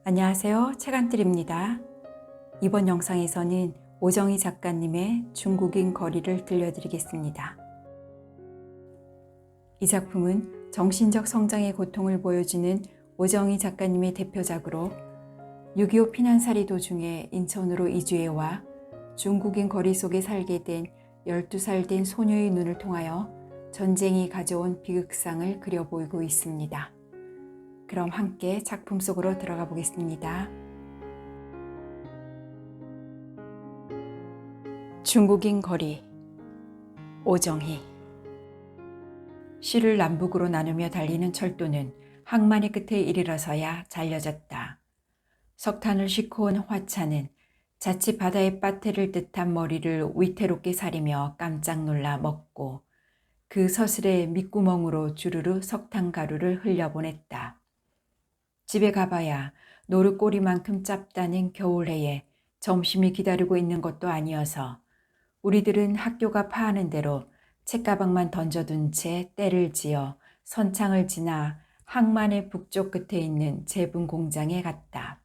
안녕하세요. 책안뜰입니다. 이번 영상에서는 오정희 작가님의 중국인 거리를 들려드리겠습니다. 이 작품은 정신적 성장의 고통을 보여주는 오정희 작가님의 대표작으로 6.25 피난살이 도중에 인천으로 이주해와 중국인 거리 속에 살게 된 12살 된 소녀의 눈을 통하여 전쟁이 가져온 비극상을 그려보이고 있습니다. 그럼 함께 작품 속으로 들어가 보겠습니다. 중국인 거리, 오정희. 시를 남북으로 나누며 달리는 철도는 항만의 끝에 이르러서야 잘려졌다. 석탄을 싣고 온 화차는 자칫 바다의 빠테를 뜻한 머리를 위태롭게 사리며 깜짝 놀라 먹고 그 서슬의 밑구멍으로 주르르 석탄 가루를 흘려보냈다. 집에 가봐야 노릇꼬리만큼 짭다는 겨울해에 점심이 기다리고 있는 것도 아니어서 우리들은 학교가 파하는 대로 책가방만 던져둔 채 때를 지어 선창을 지나 항만의 북쪽 끝에 있는 제분 공장에 갔다.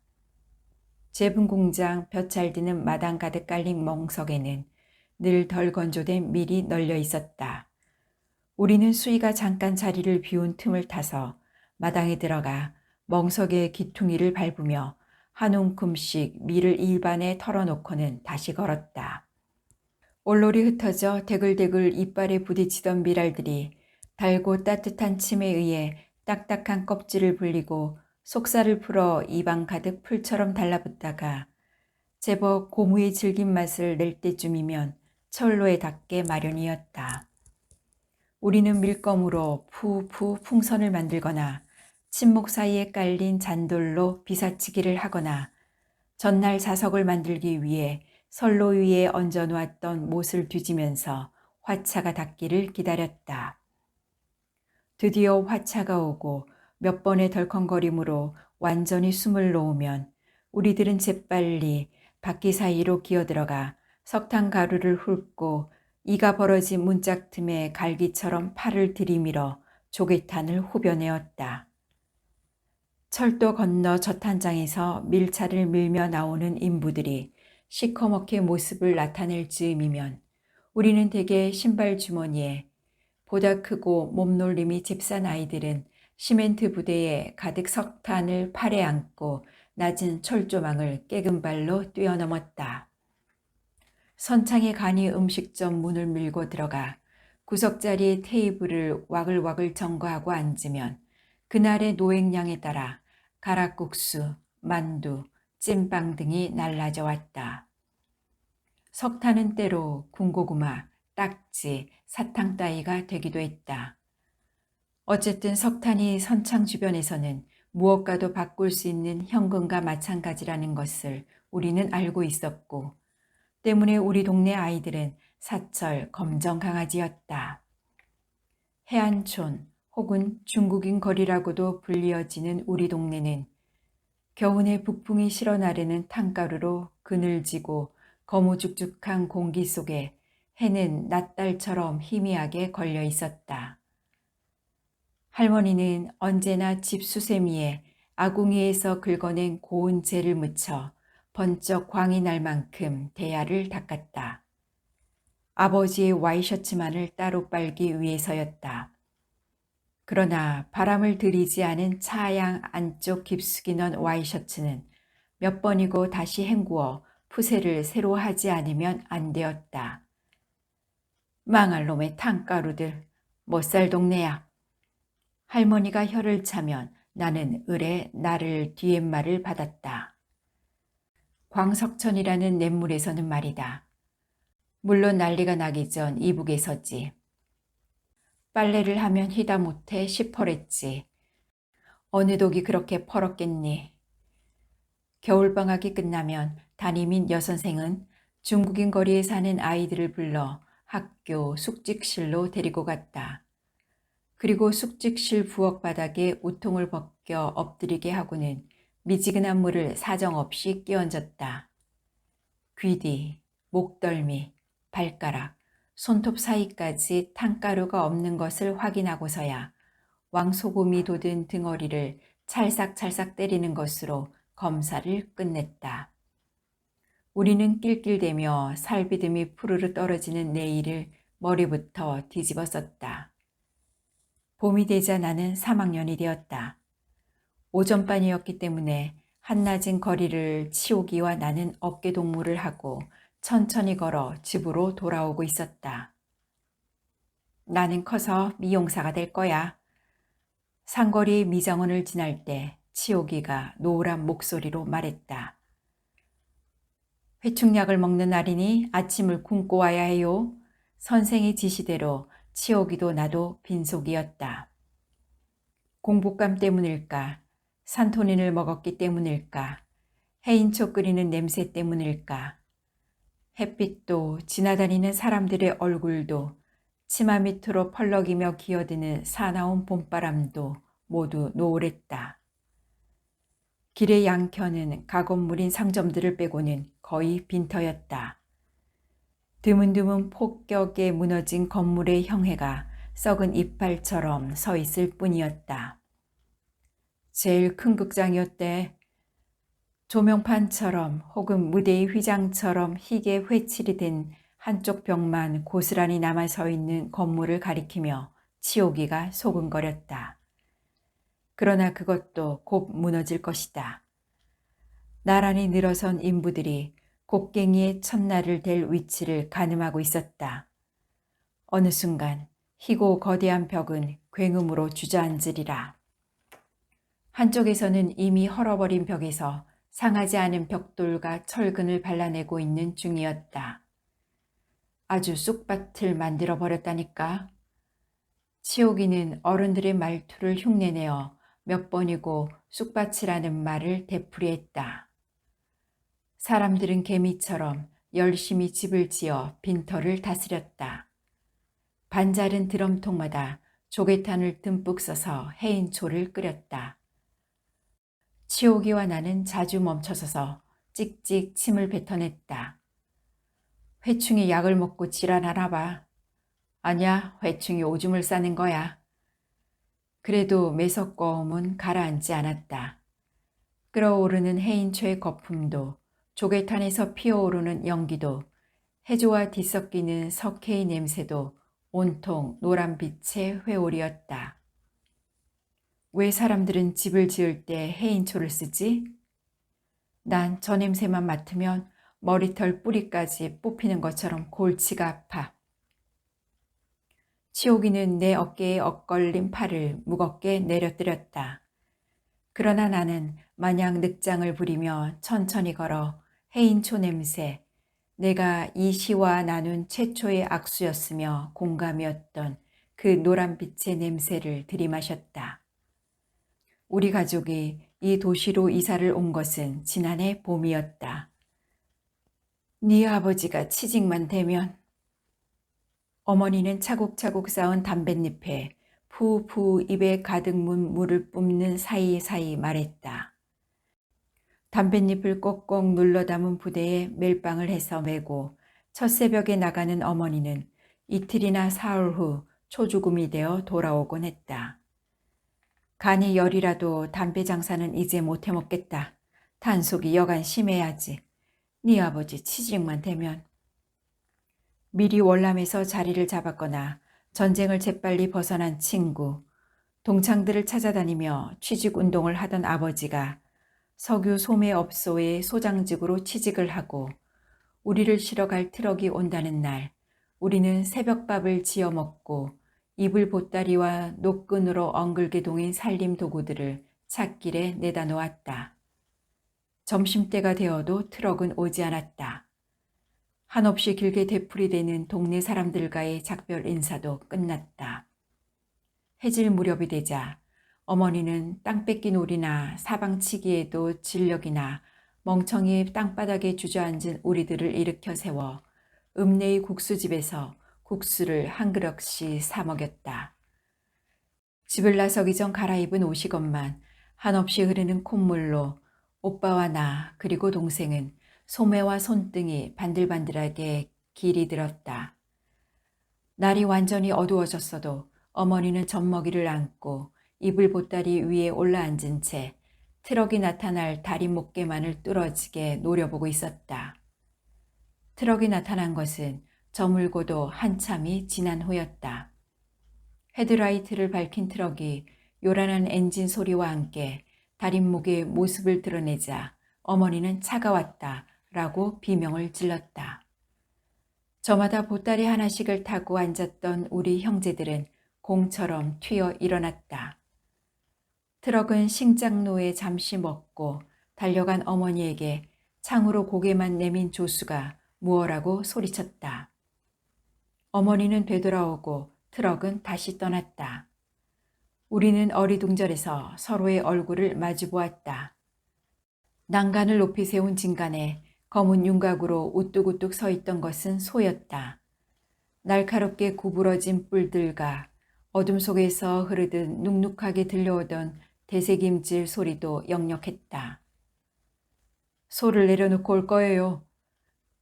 제분 공장 볕잘 드는 마당 가득 깔린 멍석에는 늘 덜 건조된 밀이 널려 있었다. 우리는 수희가 잠깐 자리를 비운 틈을 타서 마당에 들어가 멍석의 기퉁이를 밟으며 한 움큼씩 밀을 일반에 털어놓고는 다시 걸었다. 올롤이 흩어져 대글대글 이빨에 부딪히던 밀알들이 달고 따뜻한 침에 의해 딱딱한 껍질을 불리고 속살을 풀어 입안 가득 풀처럼 달라붙다가 제법 고무의 질긴 맛을 낼 때쯤이면 철로에 닿게 마련이었다. 우리는 밀검으로 푸푸 풍선을 만들거나 침목 사이에 깔린 잔돌로 비사치기를 하거나 전날 자석을 만들기 위해 선로 위에 얹어 놓았던 못을 뒤지면서 화차가 닿기를 기다렸다. 드디어 화차가 오고 몇 번의 덜컹거림으로 완전히 숨을 놓으면 우리들은 재빨리 바퀴 사이로 기어들어가 석탄 가루를 훑고 이가 벌어진 문짝 틈에 갈기처럼 팔을 들이밀어 조개탄을 후벼내었다. 철도 건너 저탄장에서 밀차를 밀며 나오는 인부들이 시커멓게 모습을 나타낼 즈음이면 우리는 대개 신발 주머니에 보다 크고 몸놀림이 잽싼 아이들은 시멘트 부대에 가득 석탄을 팔에 안고 낮은 철조망을 깨금 발로 뛰어넘었다. 선창에 가니 음식점 문을 밀고 들어가 구석자리의 테이블을 와글와글 점거하고 앉으면 그날의 노획량에 따라 가락국수, 만두, 찐빵 등이 날라져 왔다. 석탄은 때로 군고구마, 딱지, 사탕 따위가 되기도 했다. 어쨌든 석탄이 선창 주변에서는 무엇과도 바꿀 수 있는 현금과 마찬가지라는 것을 우리는 알고 있었고 때문에 우리 동네 아이들은 사철 검정 강아지였다. 해안촌 혹은 중국인 거리라고도 불리어지는 우리 동네는 겨우내 북풍이 실어 나르는 탕가루로 그늘지고 거무죽죽한 공기 속에 해는 낫달처럼 희미하게 걸려 있었다. 할머니는 언제나 집 수세미에 아궁이에서 긁어낸 고운 재를 묻혀 번쩍 광이 날 만큼 대야를 닦았다. 아버지의 와이셔츠만을 따로 빨기 위해서였다. 그러나 바람을 들이지 않은 차양 안쪽 깊숙이 넣은 와이셔츠는 몇 번이고 다시 헹구어 푸세를 새로 하지 않으면 안 되었다. 망할 놈의 탕가루들, 못 살 동네야. 할머니가 혀를 차면 나는 을에 나를 뒤앰말을 받았다. 광석천이라는 냇물에서는 말이다. 물론 난리가 나기 전 이북에서지. 빨래를 하면 희다 못해 시퍼랬지. 어느 독이 그렇게 퍼렀겠니. 겨울방학이 끝나면 담임인 여선생은 중국인 거리에 사는 아이들을 불러 학교 숙직실로 데리고 갔다. 그리고 숙직실 부엌 바닥에 우통을 벗겨 엎드리게 하고는 미지근한 물을 사정없이 끼얹었다. 귀뒤, 목덜미, 발가락, 손톱 사이까지 탕가루가 없는 것을 확인하고서야 왕소금이 돋은 등어리를 찰싹찰싹 때리는 것으로 검사를 끝냈다. 우리는 낄낄대며 살비듬이 푸르르 떨어지는 내일을 머리부터 뒤집어 썼다. 봄이 되자 나는 3학년이 되었다. 오전반이었기 때문에 한낮은 거리를 치오기와 나는 어깨 동무를 하고 천천히 걸어 집으로 돌아오고 있었다. 나는 커서 미용사가 될 거야. 상거리 미정원을 지날 때 치오기가 노란 목소리로 말했다. 회충약을 먹는 날이니 아침을 굶고 와야 해요. 선생의 지시대로 치오기도 나도 빈속이었다. 공복감 때문일까? 산토닌을 먹었기 때문일까? 해인초 끓이는 냄새 때문일까? 햇빛도 지나다니는 사람들의 얼굴도 치마 밑으로 펄럭이며 기어드는 사나운 봄바람도 모두 노을했다. 길의 양편은 가건물인 상점들을 빼고는 거의 빈터였다. 드문드문 폭격에 무너진 건물의 형해가 썩은 이빨처럼 서 있을 뿐이었다. 제일 큰 극장이었대. 조명판처럼 혹은 무대의 휘장처럼 희게 회칠이 된 한쪽 벽만 고스란히 남아 서 있는 건물을 가리키며 치오기가 소근거렸다. 그러나 그것도 곧 무너질 것이다. 나란히 늘어선 인부들이 곡괭이의 첫날을 댈 위치를 가늠하고 있었다. 어느 순간 희고 거대한 벽은 굉음으로 주저앉으리라. 한쪽에서는 이미 헐어버린 벽에서 상하지 않은 벽돌과 철근을 발라내고 있는 중이었다. 아주 쑥밭을 만들어 버렸다니까. 치오기는 어른들의 말투를 흉내내어 몇 번이고 쑥밭이라는 말을 되풀이했다. 사람들은 개미처럼 열심히 집을 지어 빈터를 다스렸다. 반자른 드럼통마다 조개탄을 듬뿍 써서 해인초를 끓였다. 치오기와 나는 자주 멈춰서서 찍찍 침을 뱉어냈다. 회충이 약을 먹고 지랄하나 봐. 아니야, 회충이 오줌을 싸는 거야. 그래도 매석거움은 가라앉지 않았다. 끓어오르는 해인초의 거품도 조개탄에서 피어오르는 연기도 해조와 뒤섞이는 석회의 냄새도 온통 노란빛의 회오리였다. 왜 사람들은 집을 지을 때 해인초를 쓰지? 난 저 냄새만 맡으면 머리털 뿌리까지 뽑히는 것처럼 골치가 아파. 치오기는 내 어깨에 엇걸린 팔을 무겁게 내려뜨렸다. 그러나 나는 마냥 늑장을 부리며 천천히 걸어 해인초 냄새, 내가 이 시와 나눈 최초의 악수였으며 공감이었던 그 노란빛의 냄새를 들이마셨다. 우리 가족이 이 도시로 이사를 온 것은 지난해 봄이었다. 네 아버지가 취직만 되면. 어머니는 차곡차곡 쌓은 담뱃잎에 푸푸 입에 가득 문 물을 뿜는 사이사이 말했다. 담뱃잎을 꼭꼭 눌러 담은 부대에 멜빵을 해서 메고 첫 새벽에 나가는 어머니는 이틀이나 사흘 후 초죽음이 되어 돌아오곤 했다. 간이 열이라도 담배 장사는 이제 못해 먹겠다. 단속이 여간 심해야지. 네 아버지 취직만 되면. 미리 월남에서 자리를 잡았거나 전쟁을 재빨리 벗어난 친구, 동창들을 찾아다니며 취직운동을 하던 아버지가 석유 소매업소의 소장직으로 취직을 하고 우리를 실어 갈 트럭이 온다는 날 우리는 새벽밥을 지어 먹고 이불 보따리와 노끈으로 엉글게 동인 살림 도구들을 찻길에 내다 놓았다. 점심때가 되어도 트럭은 오지 않았다. 한없이 길게 되풀이되는 동네 사람들과의 작별 인사도 끝났다. 해질 무렵이 되자 어머니는 땅 뺏기 놀이나 사방치기에도 진력이나 멍청이 땅바닥에 주저앉은 우리들을 일으켜 세워 읍내의 국수집에서 국수를 한 그릇씩 사 먹였다. 집을 나서기 전 갈아입은 옷이건만 한없이 흐르는 콧물로 오빠와 나 그리고 동생은 소매와 손등이 반들반들하게 길이 들었다. 날이 완전히 어두워졌어도 어머니는 젖먹이를 안고 이불 보따리 위에 올라앉은 채 트럭이 나타날 다리 목개만을 뚫어지게 노려보고 있었다. 트럭이 나타난 것은 저물고도 한참이 지난 후였다. 헤드라이트를 밝힌 트럭이 요란한 엔진 소리와 함께 다림목의 모습을 드러내자 어머니는 차가 왔다 라고 비명을 질렀다. 저마다 보따리 하나씩을 타고 앉았던 우리 형제들은 공처럼 튀어 일어났다. 트럭은 신장로에 잠시 멈고 달려간 어머니에게 창으로 고개만 내민 조수가 무어라고 소리쳤다. 어머니는 되돌아오고 트럭은 다시 떠났다. 우리는 어리둥절해서 서로의 얼굴을 마주보았다. 난간을 높이 세운 진간에 검은 윤곽으로 우뚝우뚝 서 있던 것은 소였다. 날카롭게 구부러진 뿔들과 어둠 속에서 흐르듯 눅눅하게 들려오던 대새김질 소리도 역력했다. 소를 내려놓고 올 거예요.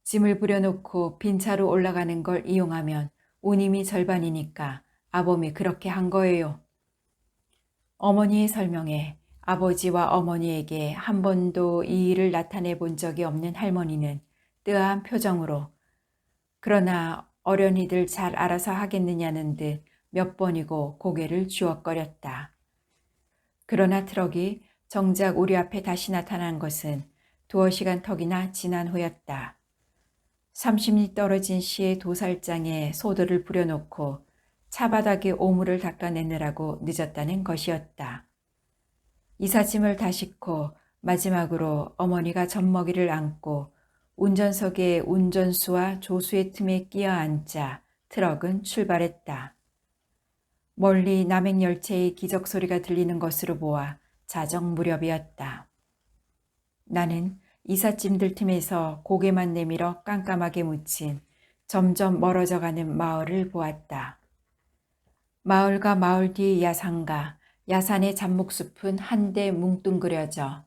짐을 부려놓고 빈 차로 올라가는 걸 이용하면 운임이 절반이니까 아범이 그렇게 한 거예요. 어머니의 설명에 아버지와 어머니에게 한 번도 이 일을 나타내 본 적이 없는 할머니는 뜨아한 표정으로 그러나 어련히들 잘 알아서 하겠느냐는 듯 몇 번이고 고개를 주걱거렸다. 그러나 트럭이 정작 우리 앞에 다시 나타난 것은 두어 시간 턱이나 지난 후였다. 30리 떨어진 시의 도살장에 소들을 부려놓고 차바닥에 오물을 닦아내느라고 늦었다는 것이었다. 이삿짐을 다 싣고 마지막으로 어머니가 젖먹이를 안고 운전석에 운전수와 조수의 틈에 끼어 앉자 트럭은 출발했다. 멀리 남행열차의 기적소리가 들리는 것으로 보아 자정 무렵이었다. 나는 이삿짐들 틈에서 고개만 내밀어 깜깜하게 묻힌 점점 멀어져가는 마을을 보았다. 마을과 마을 뒤 야산과 야산의 잡목숲은 한데 뭉뚱그려져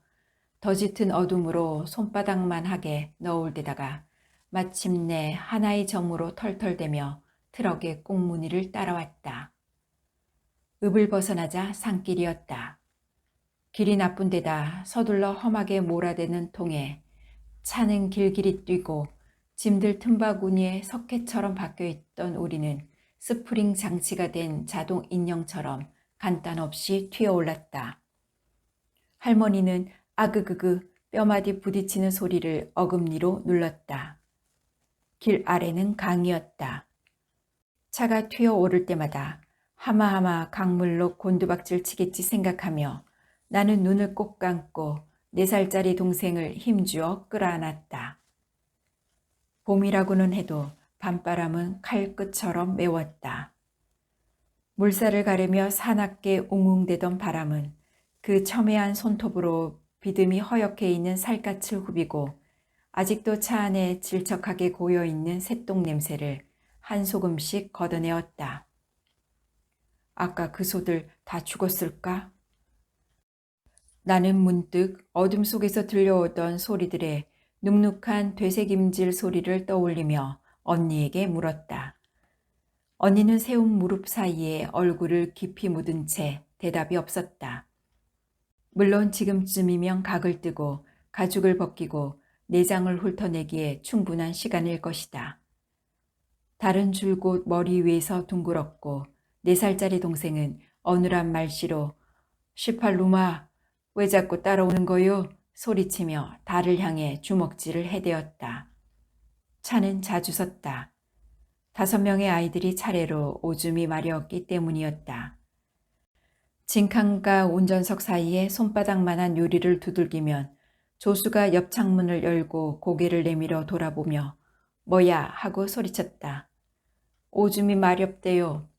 더 짙은 어둠으로 손바닥만 하게 너울 데다가 마침내 하나의 점으로 털털대며 트럭의 꽁무니를 따라왔다. 읍을 벗어나자 산길이었다. 길이 나쁜 데다 서둘러 험하게 몰아대는 통에 차는 길길이 뛰고 짐들 틈바구니에 석회처럼 박혀있던 우리는 스프링 장치가 된 자동 인형처럼 간단없이 튀어올랐다. 할머니는 아그그그 뼈마디 부딪히는 소리를 어금니로 눌렀다. 길 아래는 강이었다. 차가 튀어오를 때마다 하마하마 강물로 곤두박질 치겠지 생각하며 나는 눈을 꼭 감고 4살짜리 동생을 힘주어 끌어안았다. 봄이라고는 해도 밤바람은 칼끝처럼 매웠다. 물살을 가르며 사납게 웅웅대던 바람은 그 첨예한 손톱으로 비듬이 허옇게 있는 살갗을 후비고 아직도 차 안에 질척하게 고여있는 새똥 냄새를 한 소금씩 걷어내었다. 아까 그 소들 다 죽었을까? 나는 문득 어둠 속에서 들려오던 소리들의 눅눅한 되새김질 소리를 떠올리며 언니에게 물었다. 언니는 세운 무릎 사이에 얼굴을 깊이 묻은 채 대답이 없었다. 물론 지금쯤이면 각을 뜨고 가죽을 벗기고 내장을 훑어내기에 충분한 시간일 것이다. 다른 줄곧 머리 위에서 둥그렇고 4살짜리 동생은 어눌한 말씨로 "18루마, 왜 자꾸 따라오는 거요?" 소리치며 달을 향해 주먹질을 해대었다. 차는 자주 섰다. 5명의 아이들이 차례로 오줌이 마려웠기 때문이었다. 진칸과 운전석 사이에 손바닥만한 유리를 두들기면 조수가 옆 창문을 열고 고개를 내밀어 돌아보며 "뭐야?" 하고 소리쳤다. "오줌이 마렵대요."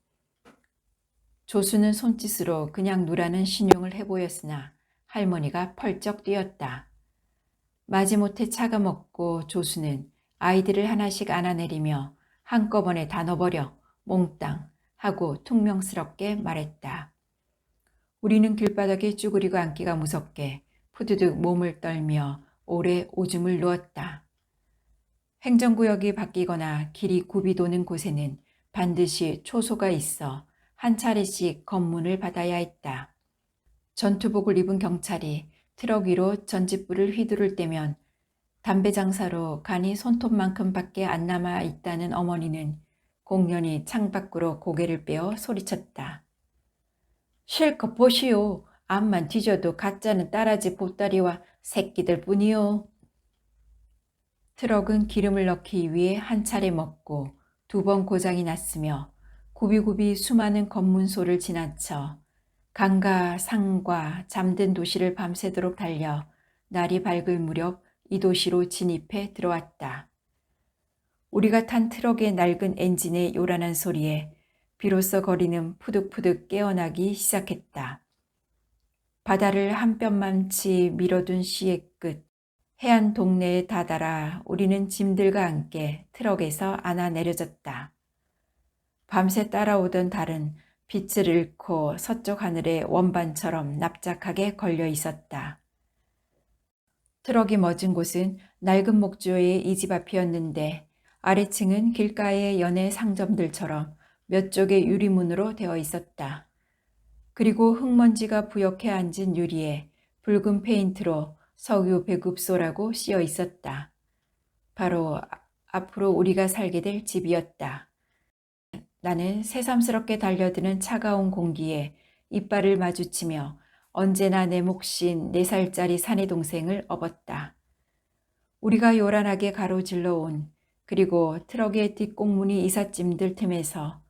조수는 손짓으로 그냥 누라는 신용을 해보였으나 할머니가 펄쩍 뛰었다. 마지못해 차가 먹고 조수는 아이들을 하나씩 안아내리며 "한꺼번에 다 넣어버려, 몽땅." 하고 퉁명스럽게 말했다. 우리는 길바닥에 쭈그리고 앉기가 무섭게 푸드득 몸을 떨며 오래 오줌을 누었다. 행정구역이 바뀌거나 길이 굽이 도는 곳에는 반드시 초소가 있어 한 차례씩 검문을 받아야 했다. 전투복을 입은 경찰이 트럭 위로 전직불을 휘두를 때면 담배 장사로 간이 손톱만큼밖에 안 남아 있다는 어머니는 공연히 창밖으로 고개를 빼어 소리쳤다. 실컷 보시오. 앞만 뒤져도 가짜는 따라지 보따리와 새끼들 뿐이요. 트럭은 기름을 넣기 위해 한 차례 먹고 2번 고장이 났으며 굽이굽이 수많은 검문소를 지나쳐 강과 상과 잠든 도시를 밤새도록 달려 날이 밝을 무렵 이 도시로 진입해 들어왔다. 우리가 탄 트럭의 낡은 엔진의 요란한 소리에 비로소 거리는 푸득푸득 깨어나기 시작했다. 바다를 한 뼘만치 밀어둔 시의 끝, 해안 동네에 다다라 우리는 짐들과 함께 트럭에서 안아 내려졌다. 밤새 따라오던 달은 빛을 잃고 서쪽 하늘에 원반처럼 납작하게 걸려 있었다. 트럭이 멎은 곳은 낡은 목조의 이 집 앞이었는데 아래층은 길가의 연애 상점들처럼 몇 쪽의 유리문으로 되어 있었다. 그리고 흙먼지가 부옇게 앉은 유리에 붉은 페인트로 석유 배급소라고 씌어 있었다. 바로 앞으로 우리가 살게 될 집이었다. 나는 새삼스럽게 달려드는 차가운 공기에 이빨을 마주치며 언제나 내 몫인 4살짜리 사내 동생을 업었다. 우리가 요란하게 가로질러 온 그리고 트럭의 뒷공문이 이삿짐들 틈에서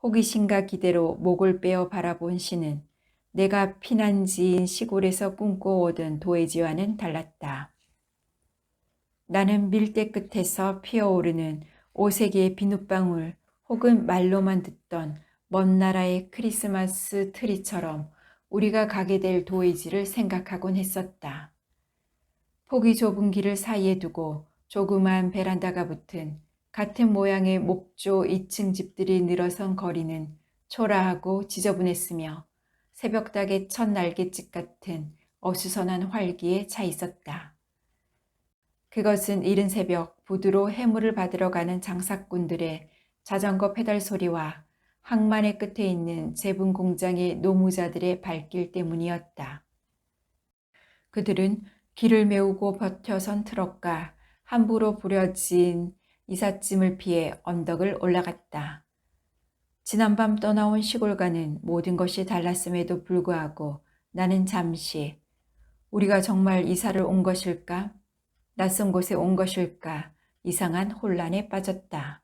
호기심과 기대로 목을 빼어 바라본 시는 내가 피난지인 시골에서 꿈꿔오던 도해지와는 달랐다. 나는 밀대 끝에서 피어오르는 5세기의 비눗방울 혹은 말로만 듣던 먼 나라의 크리스마스 트리처럼 우리가 가게 될 도해지를 생각하곤 했었다. 폭이 좁은 길을 사이에 두고 조그만 베란다가 붙은 같은 모양의 목조 2층 집들이 늘어선 거리는 초라하고 지저분했으며 새벽닭의 첫 날갯짓 같은 어수선한 활기에 차 있었다. 그것은 이른 새벽 부두로 해물을 받으러 가는 장사꾼들의 자전거 페달 소리와 항만의 끝에 있는 제분 공장의 노무자들의 발길 때문이었다. 그들은 길을 메우고 버텨선 트럭과 함부로 부려진 이삿짐을 피해 언덕을 올라갔다. 지난밤 떠나온 시골과는 모든 것이 달랐음에도 불구하고 나는 잠시 우리가 정말 이사를 온 것일까? 낯선 곳에 온 것일까? 이상한 혼란에 빠졌다.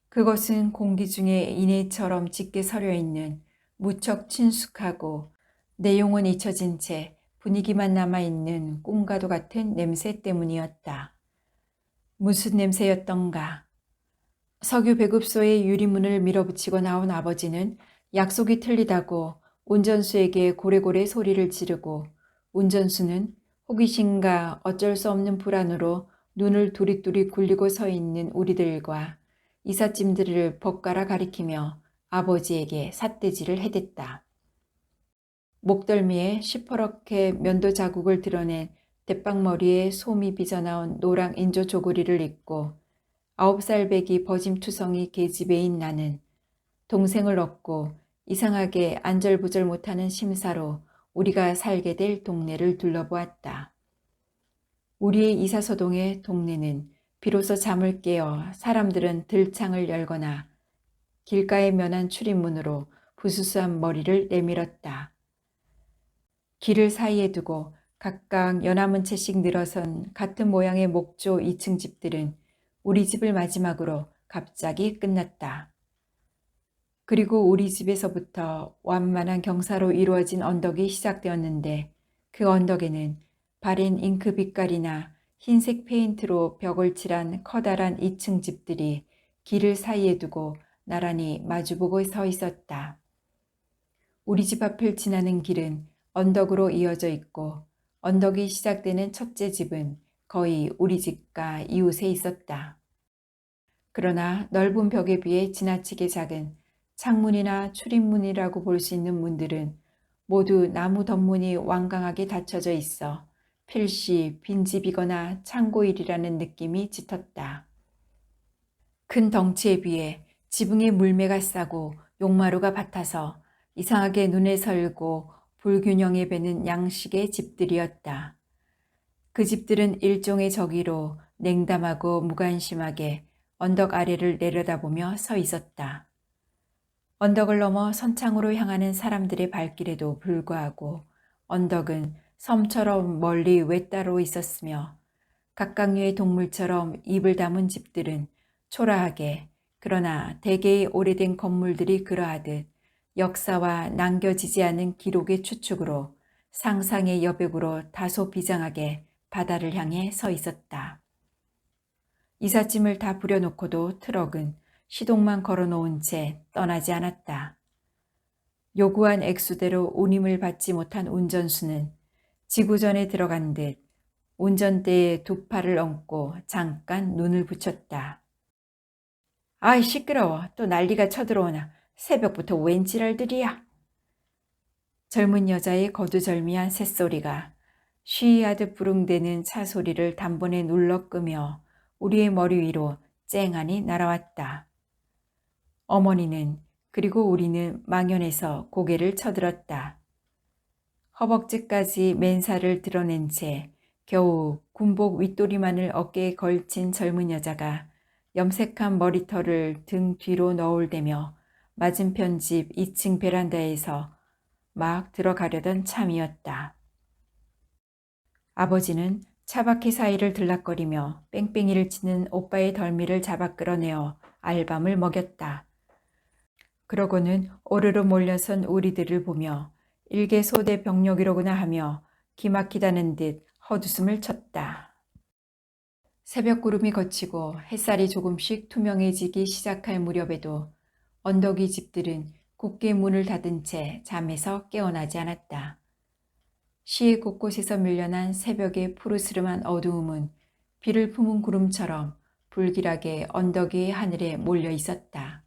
그것은 공기 중에 이내처럼 짙게 서려 있는 무척 친숙하고 내용은 잊혀진 채 분위기만 남아있는 꿈과도 같은 냄새 때문이었다. 무슨 냄새였던가. 석유 배급소의 유리문을 밀어붙이고 나온 아버지는 약속이 틀리다고 운전수에게 고래고래 소리를 지르고 운전수는 호기심과 어쩔 수 없는 불안으로 눈을 두리두리 굴리고 서 있는 우리들과 이삿짐들을 벗가라 가리키며 아버지에게 삿대질을 해댔다. 목덜미에 시퍼렇게 면도 자국을 드러낸 대빵머리에 솜이 빚어나온 노랑 인조 조구리를 입고 9살 배기 버짐투성이 계집애인 나는 동생을 얻고 이상하게 안절부절 못하는 심사로 우리가 살게 될 동네를 둘러보았다. 우리의 이사소동의 동네는 비로소 잠을 깨어 사람들은 들창을 열거나 길가에 면한 출입문으로 부수수한 머리를 내밀었다. 길을 사이에 두고 각각 연화문 채씩 늘어선 같은 모양의 목조 2층 집들은 우리 집을 마지막으로 갑자기 끝났다. 그리고 우리 집에서부터 완만한 경사로 이루어진 언덕이 시작되었는데 그 언덕에는 바랜 잉크 빛깔이나 흰색 페인트로 벽을 칠한 커다란 2층 집들이 길을 사이에 두고 나란히 마주보고 서 있었다. 우리 집 앞을 지나는 길은 언덕으로 이어져 있고 언덕이 시작되는 첫째 집은 거의 우리 집과 이웃에 있었다. 그러나 넓은 벽에 비해 지나치게 작은 창문이나 출입문이라고 볼 수 있는 문들은 모두 나무 덧문이 완강하게 닫혀져 있어 필시 빈집이거나 창고일이라는 느낌이 짙었다. 큰 덩치에 비해 지붕에 물매가 싸고 용마루가 밭아서 이상하게 눈에 설고 불균형에 배는 양식의 집들이었다. 그 집들은 일종의 저기로 냉담하고 무관심하게 언덕 아래를 내려다보며 서 있었다. 언덕을 넘어 선창으로 향하는 사람들의 발길에도 불구하고 언덕은 섬처럼 멀리 외따로 있었으며 각각류의 동물처럼 입을 다문 집들은 초라하게 그러나 대개의 오래된 건물들이 그러하듯 역사와 남겨지지 않은 기록의 추측으로 상상의 여백으로 다소 비장하게 바다를 향해 서 있었다. 이삿짐을 다 부려놓고도 트럭은 시동만 걸어놓은 채 떠나지 않았다. 요구한 액수대로 운임을 받지 못한 운전수는 지구전에 들어간 듯 운전대에 두 팔을 얹고 잠깐 눈을 붙였다. 아이 시끄러워. 또 난리가 쳐들어오나. 새벽부터 웬 지랄들이야. 젊은 여자의 거두절미한 새소리가 쉬하듯 부릉대는 차 소리를 단번에 눌러 끄며 우리의 머리 위로 쨍하니 날아왔다. 어머니는 그리고 우리는 망연해서 고개를 쳐들었다. 허벅지까지 맨살을 드러낸 채 겨우 군복 윗도리만을 어깨에 걸친 젊은 여자가 염색한 머리털을 등 뒤로 너울대며 맞은편 집 2층 베란다에서 막 들어가려던 참이었다. 아버지는 차바퀴 사이를 들락거리며 뺑뺑이를 치는 오빠의 덜미를 잡아 끌어내어 알밤을 먹였다. 그러고는 오르르 몰려선 우리들을 보며 일개 소대 병력이로구나 하며 기막히다는 듯 헛웃음을 쳤다. 새벽 구름이 걷히고 햇살이 조금씩 투명해지기 시작할 무렵에도 언덕 위 집들은 굳게 문을 닫은 채 잠에서 깨어나지 않았다. 시의 곳곳에서 밀려난 새벽의 푸르스름한 어두움은 비를 품은 구름처럼 불길하게 언덕 위의 하늘에 몰려 있었다.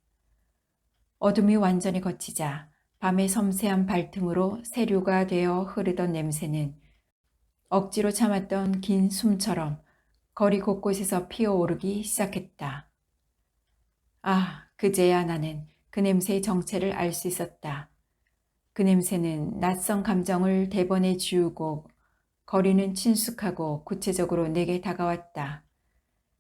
어둠이 완전히 걷히자 밤의 섬세한 발틈으로 세류가 되어 흐르던 냄새는 억지로 참았던 긴 숨처럼 거리 곳곳에서 피어오르기 시작했다. 아, 그제야 나는 그 냄새의 정체를 알 수 있었다. 그 냄새는 낯선 감정을 대번에 지우고 거리는 친숙하고 구체적으로 내게 다가왔다.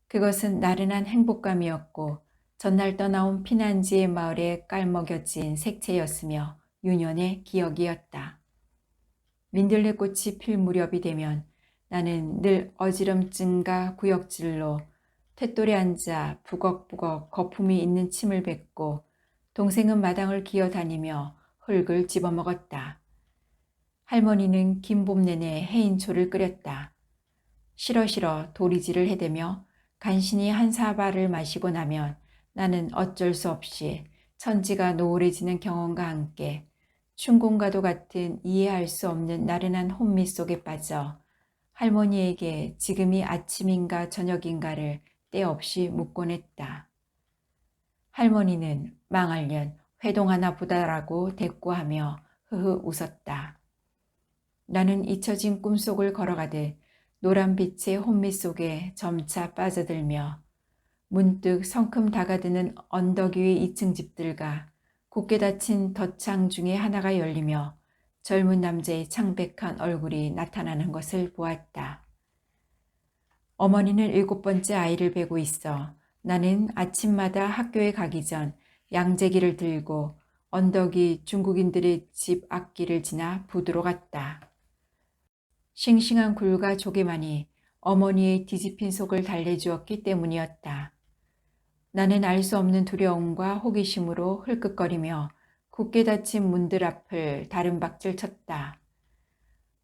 그것은 나른한 행복감이었고 전날 떠나온 피난지의 마을에 깔먹여진 색채였으며 유년의 기억이었다. 민들레꽃이 필 무렵이 되면 나는 늘 어지럼증과 구역질로 탯돌에 앉아 부걱부걱 거품이 있는 침을 뱉고 동생은 마당을 기어다니며 흙을 집어먹었다. 할머니는 긴 봄 내내 해인초를 끓였다. 싫어 도리지를 해대며 간신히 한 사발을 마시고 나면 나는 어쩔 수 없이 천지가 노을해지는 경험과 함께 춘공과도 같은 이해할 수 없는 나른한 혼미 속에 빠져 할머니에게 지금이 아침인가 저녁인가를 때없이 묻곤 했다. 할머니는 망할년 회동 하나 보다라고 대꾸하며 흐흐 웃었다. 나는 잊혀진 꿈속을 걸어가듯 노란 빛의 혼미 속에 점차 빠져들며 문득 성큼 다가드는 언덕 위의 2층 집들과 굳게 닫힌 덧창 중에 하나가 열리며 젊은 남자의 창백한 얼굴이 나타나는 것을 보았다. 어머니는 7번째 아이를 베고 있어 나는 아침마다 학교에 가기 전 양재기를 들고 언덕 위 중국인들의 집 앞길을 지나 부두로 갔다. 싱싱한 굴과 조개만이 어머니의 뒤집힌 속을 달래주었기 때문이었다. 나는 알 수 없는 두려움과 호기심으로 흘끗거리며 굳게 닫힌 문들 앞을 다른박질 쳤다.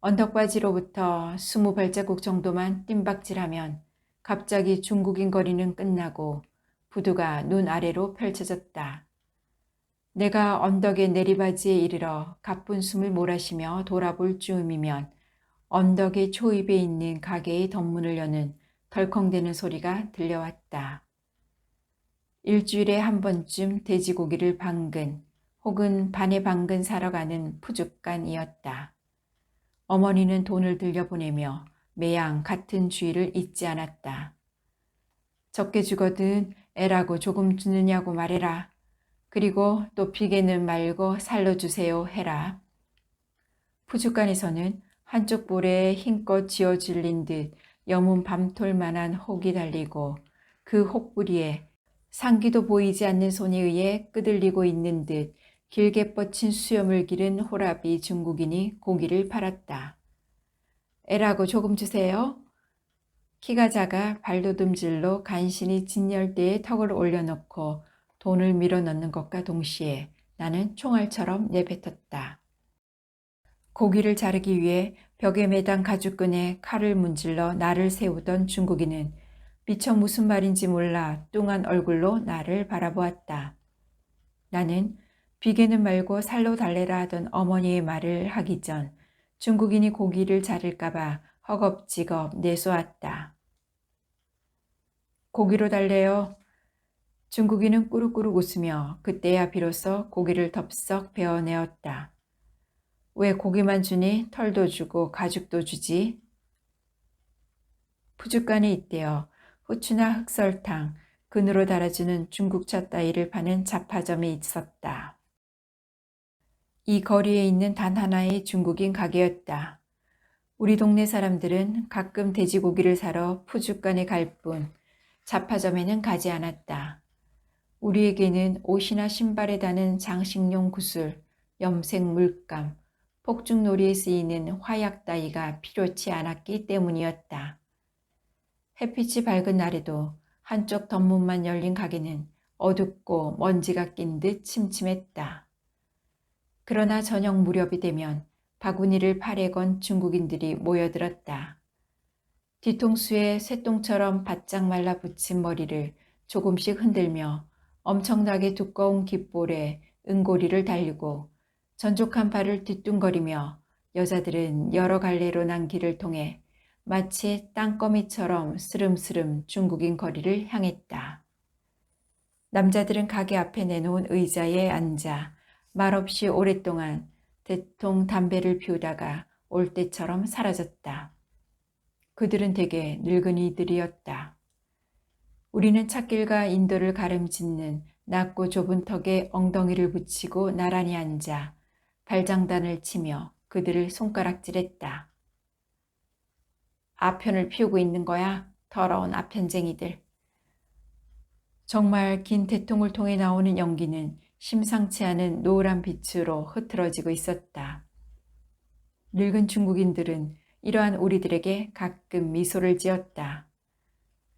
언덕바지로부터 20발자국 정도만 뜀박질하면 갑자기 중국인 거리는 끝나고 부두가 눈 아래로 펼쳐졌다. 내가 언덕의 내리바지에 이르러 가쁜 숨을 몰아쉬며 돌아볼 즈음이면 언덕의 초입에 있는 가게의 덧문을 여는 덜컹대는 소리가 들려왔다. 일주일에 한 번쯤 돼지고기를 방근 혹은 반에 방근 사러 가는 푸줏간이었다. 어머니는 돈을 들여보내며 매양 같은 주의를 잊지 않았다. 적게 주거든 애라고 조금 주느냐고 말해라. 그리고 또 비계는 말고 살로 주세요 해라. 푸주간에서는 한쪽 볼에 힘껏 쥐어 질린 듯 여문 밤톨만한 혹이 달리고 그 혹부리에 상기도 보이지 않는 손에 의해 끄들리고 있는 듯 길게 뻗친 수염을 기른 호라비 중국인이 고기를 팔았다. 애라고 조금 주세요. 키가 작아 발돋움질로 간신히 진열대에 턱을 올려놓고 돈을 밀어넣는 것과 동시에 나는 총알처럼 내뱉었다. 고기를 자르기 위해 벽에 매단 가죽끈에 칼을 문질러 나를 세우던 중국인은 미처 무슨 말인지 몰라 뚱한 얼굴로 나를 바라보았다. 나는 비계는 말고 살로 달래라 하던 어머니의 말을 하기 전 중국인이 고기를 자를까봐 허겁지겁 내쏘았다. 고기로 달래요. 중국인은 꾸룩꾸룩 웃으며 그때야 비로소 고기를 덥석 베어내었다. 왜 고기만 주니 털도 주고 가죽도 주지? 푸주간에 있대요. 후추나 흑설탕, 근으로 달아주는 중국차 따위를 파는 잡화점이 있었다. 이 거리에 있는 단 하나의 중국인 가게였다. 우리 동네 사람들은 가끔 돼지고기를 사러 푸주간에 갈 뿐 잡화점에는 가지 않았다. 우리에게는 옷이나 신발에 다는 장식용 구슬, 염색 물감, 폭죽놀이에 쓰이는 화약 따위가 필요치 않았기 때문이었다. 햇빛이 밝은 날에도 한쪽 덧문만 열린 가게는 어둡고 먼지가 낀 듯 침침했다. 그러나 저녁 무렵이 되면 바구니를 팔에 건 중국인들이 모여들었다. 뒤통수에 쇠똥처럼 바짝 말라붙인 머리를 조금씩 흔들며 엄청나게 두꺼운 깃볼에 은고리를 달리고 전족한 발을 뒤뚱거리며 여자들은 여러 갈래로 난 길을 통해 마치 땅거미처럼 스름스름 중국인 거리를 향했다. 남자들은 가게 앞에 내놓은 의자에 앉아 말없이 오랫동안 대통 담배를 피우다가 올 때처럼 사라졌다. 그들은 대개 늙은이들이었다. 우리는 찻길과 인도를 가름짓는 낮고 좁은 턱에 엉덩이를 붙이고 나란히 앉아 발장단을 치며 그들을 손가락질했다. 아편을 피우고 있는 거야? 더러운 아편쟁이들. 정말 긴 대통을 통해 나오는 연기는 심상치 않은 노란 빛으로 흐트러지고 있었다. 늙은 중국인들은 이러한 우리들에게 가끔 미소를 지었다.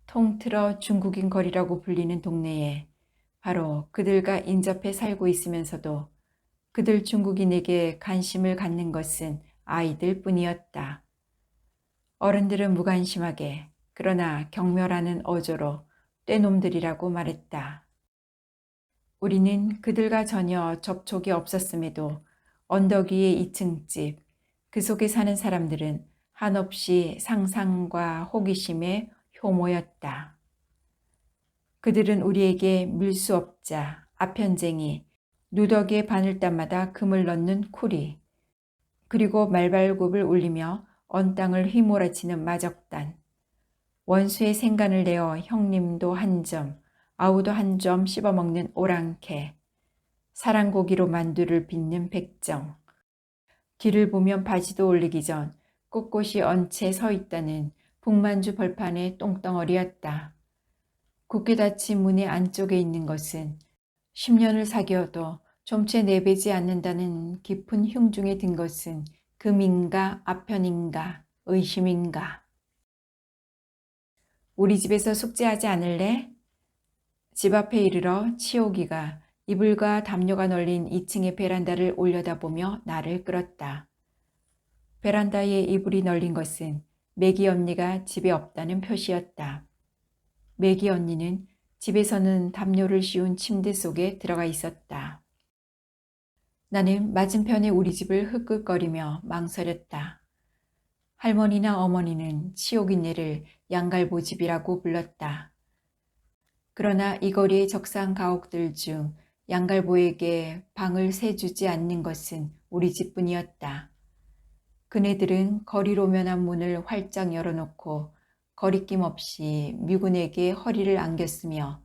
통틀어 중국인 거리라고 불리는 동네에 바로 그들과 인접해 살고 있으면서도 그들 중국인에게 관심을 갖는 것은 아이들 뿐이었다. 어른들은 무관심하게 그러나 경멸하는 어조로 떼놈들이라고 말했다. 우리는 그들과 전혀 접촉이 없었음에도 언덕 위의 2층 집, 그 속에 사는 사람들은 한없이 상상과 호기심에 효모였다. 그들은 우리에게 밀수업자, 아편쟁이, 누더기의 바늘단마다 금을 넣는 쿠리, 그리고 말발굽을 울리며 언 땅을 휘몰아치는 마적단, 원수의 생간을 내어 형님도 한 점, 아우도 한 점 씹어먹는 오랑캐, 사랑고기로 만두를 빚는 백정, 뒤를 보면 바지도 올리기 전 꼿꼿이 얹혀 서 있다는 북만주 벌판의 똥덩어리였다. 굳게 닫힌 문의 안쪽에 있는 것은 10년을 사귀어도 좀채 내배지 않는다는 깊은 흉중에 든 것은 금인가 아편인가 의심인가. 우리 집에서 숙제하지 않을래? 집 앞에 이르러 치옥이가 이불과 담요가 널린 2층의 베란다를 올려다보며 나를 끌었다. 베란다에 이불이 널린 것은 매기 언니가 집에 없다는 표시였다. 매기 언니는 집에서는 담요를 씌운 침대 속에 들어가 있었다. 나는 맞은편의 우리 집을 흑흑거리며 망설였다. 할머니나 어머니는 치옥이네를 양갈보집이라고 불렀다. 그러나 이 거리의 적상 가옥들 중 양갈보에게 방을 세주지 않는 것은 우리 집뿐이었다. 그네들은 거리로 면한 문을 활짝 열어놓고 거리낌 없이 미군에게 허리를 안겼으며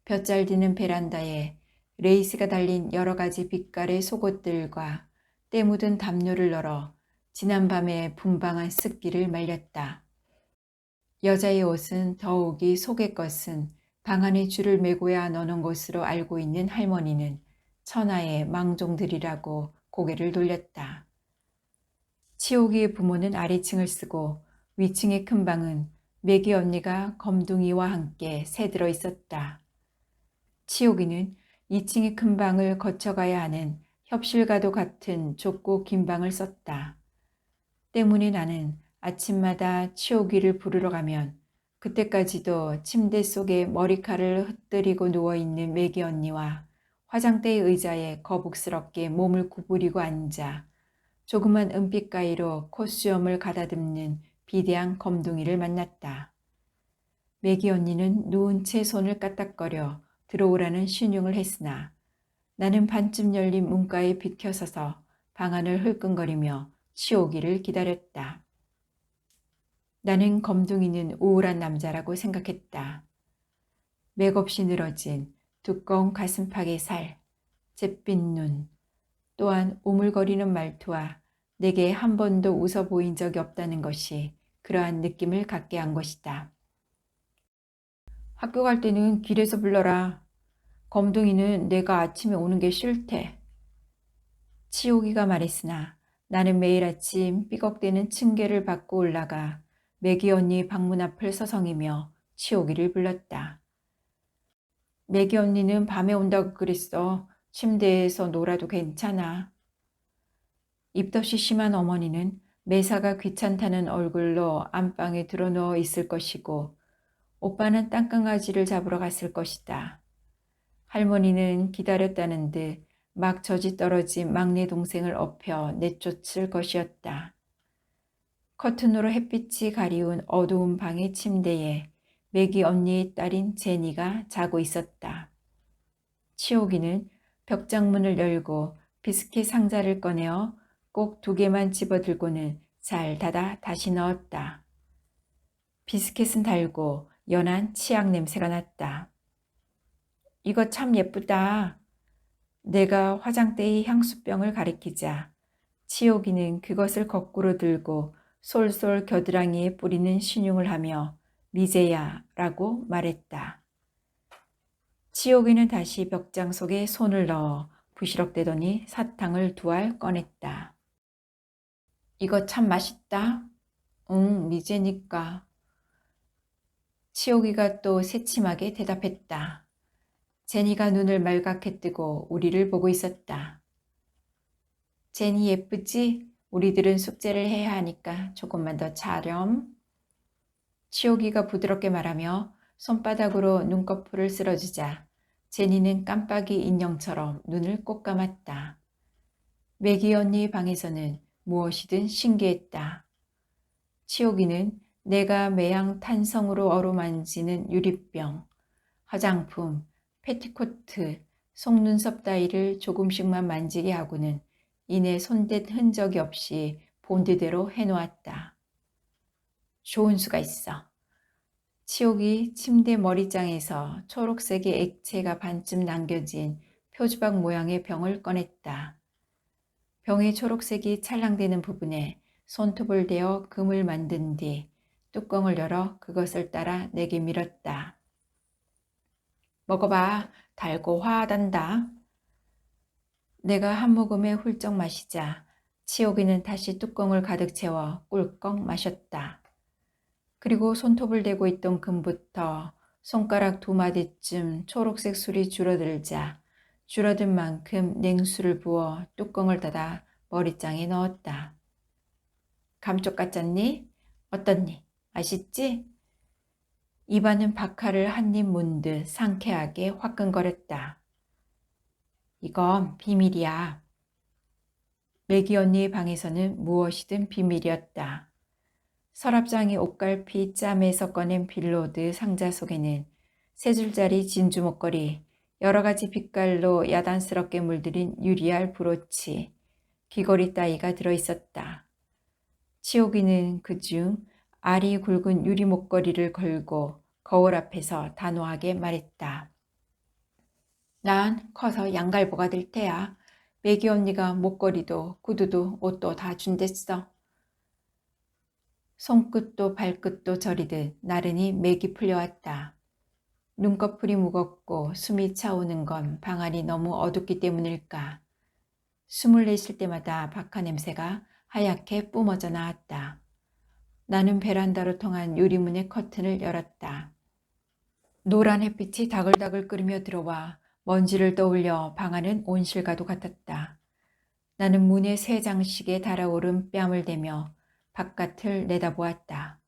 볕잘 드는 베란다에 레이스가 달린 여러 가지 빛깔의 속옷들과 때 묻은 담요를 널어 지난밤에 분방한 습기를 말렸다. 여자의 옷은 더욱이 속의 것은 방 안에 줄을 매고야 넣는 곳으로 알고 있는 할머니는 천하의 망종들이라고 고개를 돌렸다. 치옥이의 부모는 아래층을 쓰고 위층의 큰 방은 매기 언니가 검둥이와 함께 새들어 있었다. 치옥이는 2층의 큰 방을 거쳐가야 하는 협실과도 같은 좁고 긴 방을 썼다. 때문에 나는 아침마다 치옥이를 부르러 가면 그때까지도 침대 속에 머리칼을 흩뜨리고 누워있는 매기 언니와 화장대의 의자에 거북스럽게 몸을 구부리고 앉아 조그만 은빛 가위로 콧수염을 가다듬는 비대한 검둥이를 만났다. 매기 언니는 누운 채 손을 까딱거려 들어오라는 신용을 했으나 나는 반쯤 열린 문가에 비켜서서 방 안을 흘끈거리며 치오기를 기다렸다. 나는 검둥이는 우울한 남자라고 생각했다. 맥없이 늘어진 두꺼운 가슴팍의 살, 잿빛 눈, 또한 우물거리는 말투와 내게 한 번도 웃어 보인 적이 없다는 것이 그러한 느낌을 갖게 한 것이다. 학교 갈 때는 길에서 불러라. 검둥이는 내가 아침에 오는 게 싫대. 치옥이가 말했으나 나는 매일 아침 삐걱대는 층계를 밟고 올라가 매기 언니 방문 앞을 서성이며 치옥이를 불렀다. 매기 언니는 밤에 온다고 그랬어. 침대에서 놀아도 괜찮아. 입덧이 심한 어머니는 매사가 귀찮다는 얼굴로 안방에 들어누워 있을 것이고 오빠는 땅강아지를 잡으러 갔을 것이다. 할머니는 기다렸다는 듯 막 젖이 떨어진 막내 동생을 업혀 내쫓을 것이었다. 커튼으로 햇빛이 가리운 어두운 방의 침대에 매기 언니의 딸인 제니가 자고 있었다. 치옥이는 벽장문을 열고 비스킷 상자를 꺼내어 꼭 2개만 집어들고는 잘 닫아 다시 넣었다. 비스킷은 달고 연한 치약 냄새가 났다. 이거 참 예쁘다. 내가 화장대의 향수병을 가리키자 치옥이는 그것을 거꾸로 들고 솔솔 겨드랑이에 뿌리는 신용을 하며 미제야 라고 말했다. 치옥이는 다시 벽장 속에 손을 넣어 부시럭대더니 사탕을 2알 꺼냈다. 이거 참 맛있다. 응, 미제니까. 치옥이가 또 새침하게 대답했다. 제니가 눈을 말갛게 뜨고 우리를 보고 있었다. 제니 예쁘지? 우리들은 숙제를 해야 하니까 조금만 더 자렴. 치옥이가 부드럽게 말하며 손바닥으로 눈꺼풀을 쓸어주자 제니는 깜빡이 인형처럼 눈을 꼭 감았다. 매기 언니 방에서는 무엇이든 신기했다. 치옥이는 내가 매양 탄성으로 어루만지는 유리병, 화장품, 패티코트, 속눈썹 따위를 조금씩만 만지게 하고는 이내 손댄 흔적이 없이 본드대로 해놓았다. 좋은 수가 있어. 치옥이 침대 머리장에서 초록색의 액체가 반쯤 남겨진 표주박 모양의 병을 꺼냈다. 병의 초록색이 찰랑대는 부분에 손톱을 대어 금을 만든 뒤 뚜껑을 열어 그것을 따라 내게 밀었다. 먹어봐. 달고 화하단다. 내가 한 모금에 훌쩍 마시자 치옥이는 다시 뚜껑을 가득 채워 꿀꺽 마셨다. 그리고 손톱을 대고 있던 금부터 손가락 2마디쯤 초록색 술이 줄어들자 줄어든 만큼 냉수를 부어 뚜껑을 닫아 머리장에 넣었다. 감쪽 같잖니? 어떻니? 맛있지? 입안은 박하를 한 입 문 듯 상쾌하게 화끈거렸다. 이건 비밀이야. 매기 언니의 방에서는 무엇이든 비밀이었다. 서랍장의 옷갈피 짬에서 꺼낸 빌로드 상자 속에는 3줄짜리 진주 목걸이, 여러 가지 빛깔로 야단스럽게 물들인 유리알 브로치, 귀걸이 따위가 들어있었다. 치옥이는 그중 알이 굵은 유리 목걸이를 걸고 거울 앞에서 단호하게 말했다. 난 커서 양갈보가 될 테야. 매기 언니가 목걸이도 구두도 옷도 다 준댔어. 손끝도 발끝도 저리듯 나른히 맥이 풀려왔다. 눈꺼풀이 무겁고 숨이 차오는 건 방 안이 너무 어둡기 때문일까. 숨을 내쉴 때마다 박하 냄새가 하얗게 뿜어져 나왔다. 나는 베란다로 통한 유리문의 커튼을 열었다. 노란 햇빛이 다글다글 끓으며 들어와 먼지를 떠올려 방 안은 온실과도 같았다. 나는 문의 새 장식에 달아오른 뺨을 대며 바깥을 내다보았다.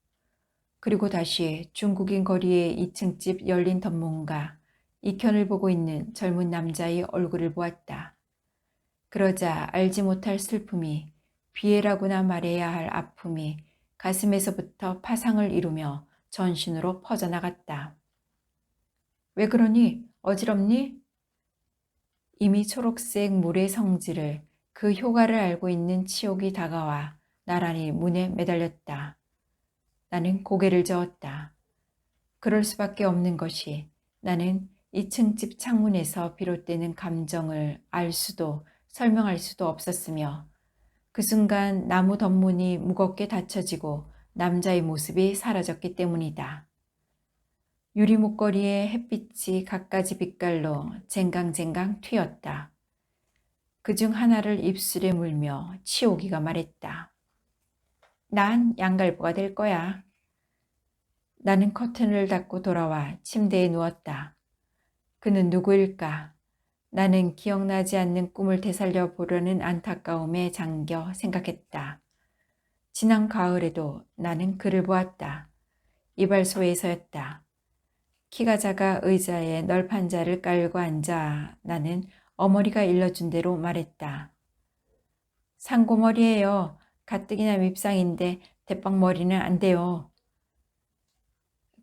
그리고 다시 중국인 거리의 2층 집 열린 덧문과 이편을 보고 있는 젊은 남자의 얼굴을 보았다. 그러자 알지 못할 슬픔이, 비애라고나 말해야 할 아픔이 가슴에서부터 파상을 이루며 전신으로 퍼져나갔다. 왜 그러니? 어지럽니? 이미 초록색 물의 성질을, 그 효과를 알고 있는 치욕이 다가와 나란히 문에 매달렸다. 나는 고개를 저었다. 그럴 수밖에 없는 것이, 나는 2층 집 창문에서 비롯되는 감정을 알 수도 설명할 수도 없었으며, 그 순간 나무 덧문이 무겁게 닫혀지고 남자의 모습이 사라졌기 때문이다. 유리 목걸이에 햇빛이 갖가지 빛깔로 쟁강쟁강 튀었다. 그중 하나를 입술에 물며 치오기가 말했다. 난 양갈부가 될 거야. 나는 커튼을 닫고 돌아와 침대에 누웠다. 그는 누구일까? 나는 기억나지 않는 꿈을 되살려 보려는 안타까움에 잠겨 생각했다. 지난 가을에도 나는 그를 보았다. 이발소에서였다. 키가 작아 의자에 널판 자를 깔고 앉아 나는 어머니가 일러준 대로 말했다. 상고머리예요. 가뜩이나 밉상인데 대빵머리는 안 돼요.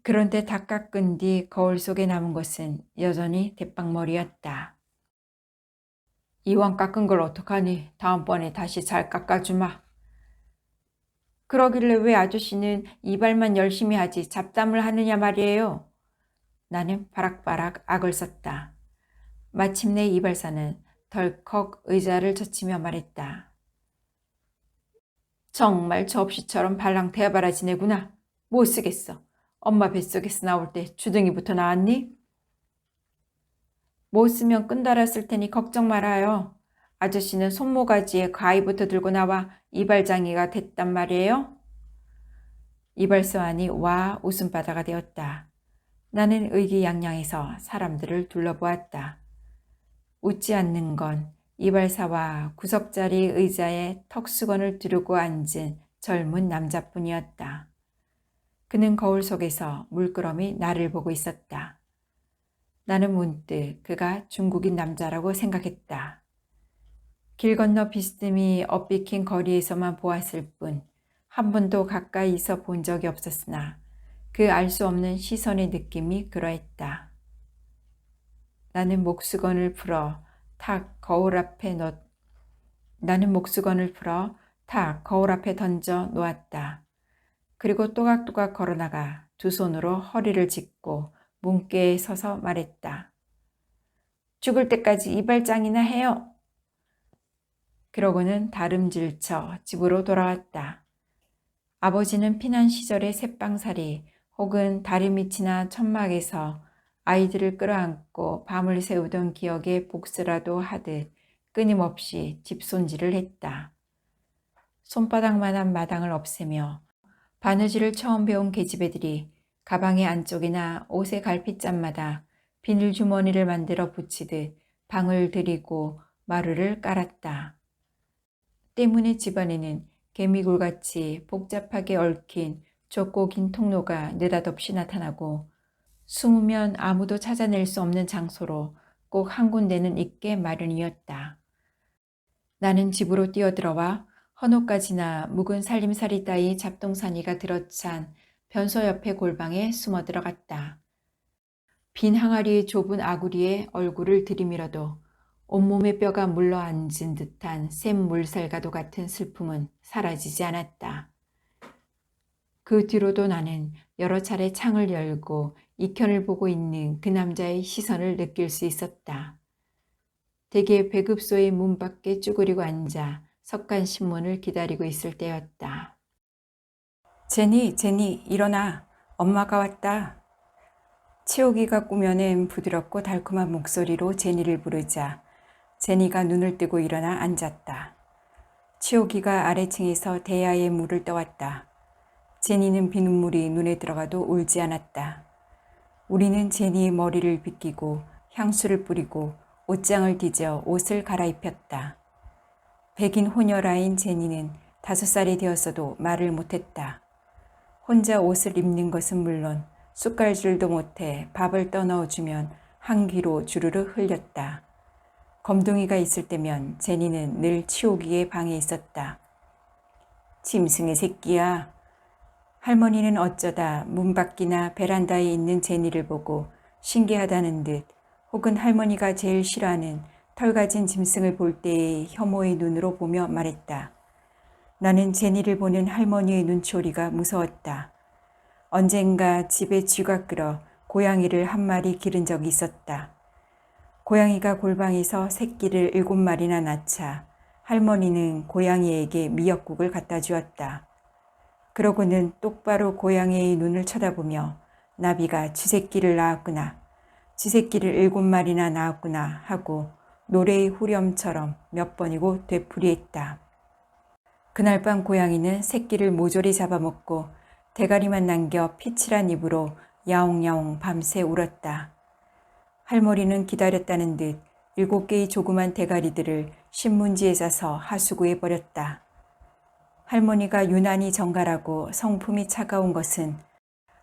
그런데 다 깎은 뒤 거울 속에 남은 것은 여전히 대빵머리였다. 이왕 깎은 걸 어떡하니? 다음번에 다시 잘 깎아주마. 그러길래 왜 아저씨는 이발만 열심히 하지 잡담을 하느냐 말이에요. 나는 바락바락 악을 썼다. 마침내 이발사는 덜컥 의자를 젖히며 말했다. 정말 접시처럼 발랑 대바라지네구나. 못 쓰겠어. 엄마 뱃속에서 나올 때 주둥이부터 나왔니? 못 쓰면 끈달았을 테니 걱정 말아요. 아저씨는 손모가지에 가위부터 들고 나와 이발장이가 됐단 말이에요. 이발소 안이 와 웃음바다가 되었다. 나는 의기양양해서 사람들을 둘러보았다. 웃지 않는 건 이발사와 구석자리 의자에 턱수건을 두르고 앉은 젊은 남자뿐이었다. 그는 거울 속에서 물끄러미 나를 보고 있었다. 나는 문득 그가 중국인 남자라고 생각했다. 길 건너 비스듬히 엇비킨 거리에서만 보았을 뿐 한 번도 가까이서 본 적이 없었으나 그 알 수 없는 시선의 느낌이 그러했다. 나는 목수건을 풀어 탁 거울 앞에 던져 놓았다. 그리고 또각또각 걸어나가 두 손으로 허리를 짚고 문께에 서서 말했다. 죽을 때까지 이발장이나 해요. 그러고는 다름질쳐 집으로 돌아왔다. 아버지는 피난 시절의 새빵살이 혹은 다리 밑이나 천막에서 아이들을 끌어안고 밤을 새우던 기억의 복수라도 하듯 끊임없이 집 손질을 했다. 손바닥만한 마당을 없애며 바느질을 처음 배운 계집애들이 가방의 안쪽이나 옷의 갈피짠마다 비닐주머니를 만들어 붙이듯 방을 들이고 마루를 깔았다. 때문에 집안에는 개미굴같이 복잡하게 얽힌 좁고 긴 통로가 느닷없이 나타나고 숨으면 아무도 찾아낼 수 없는 장소로 꼭 한 군데는 있게 마련이었다. 나는 집으로 뛰어들어와 헌옷가지나 묵은 살림살이 따위 잡동사니가 들어찬 변소 옆의 골방에 숨어 들어갔다. 빈 항아리의 좁은 아구리에 얼굴을 들이밀어도 온몸의 뼈가 물러앉은 듯한 샘물살과도 같은 슬픔은 사라지지 않았다. 그 뒤로도 나는 여러 차례 창을 열고 이편을 보고 있는 그 남자의 시선을 느낄 수 있었다. 대개 배급소의 문 밖에 쭈그리고 앉아 석간신문을 기다리고 있을 때였다. 제니, 제니, 일어나. 엄마가 왔다. 치옥이가 꾸며낸 부드럽고 달콤한 목소리로 제니를 부르자 제니가 눈을 뜨고 일어나 앉았다. 치옥이가 아래층에서 대야에 물을 떠왔다. 제니는 비눗물이 눈에 들어가도 울지 않았다. 우리는 제니의 머리를 빗기고 향수를 뿌리고 옷장을 뒤져 옷을 갈아입혔다. 백인 호녀라인 제니는 5살이 되었어도 말을 못했다. 혼자 옷을 입는 것은 물론 숟갈질도 못해 밥을 떠넣어주면 한 귀로 주르르 흘렸다. 검둥이가 있을 때면 제니는 늘 치옥이의 방에 있었다. 짐승의 새끼야. 할머니는 어쩌다 문 밖이나 베란다에 있는 제니를 보고 신기하다는 듯 혹은 할머니가 제일 싫어하는 털 가진 짐승을 볼 때의 혐오의 눈으로 보며 말했다. 나는 제니를 보는 할머니의 눈초리가 무서웠다. 언젠가 집에 쥐가 끌어 고양이를 한 마리 기른 적이 있었다. 고양이가 골방에서 새끼를 7마리나 낳자 할머니는 고양이에게 미역국을 갖다 주었다. 그러고는 똑바로 고양이의 눈을 쳐다보며 나비가 쥐새끼를 낳았구나, 쥐새끼를 7마리나 낳았구나 하고 노래의 후렴처럼 몇 번이고 되풀이했다. 그날 밤 고양이는 새끼를 모조리 잡아먹고 대가리만 남겨 피칠한 입으로 야옹야옹 밤새 울었다. 할머니는 기다렸다는 듯 7개의 조그만 대가리들을 신문지에 싸서 하수구에 버렸다. 할머니가 유난히 정갈하고 성품이 차가운 것은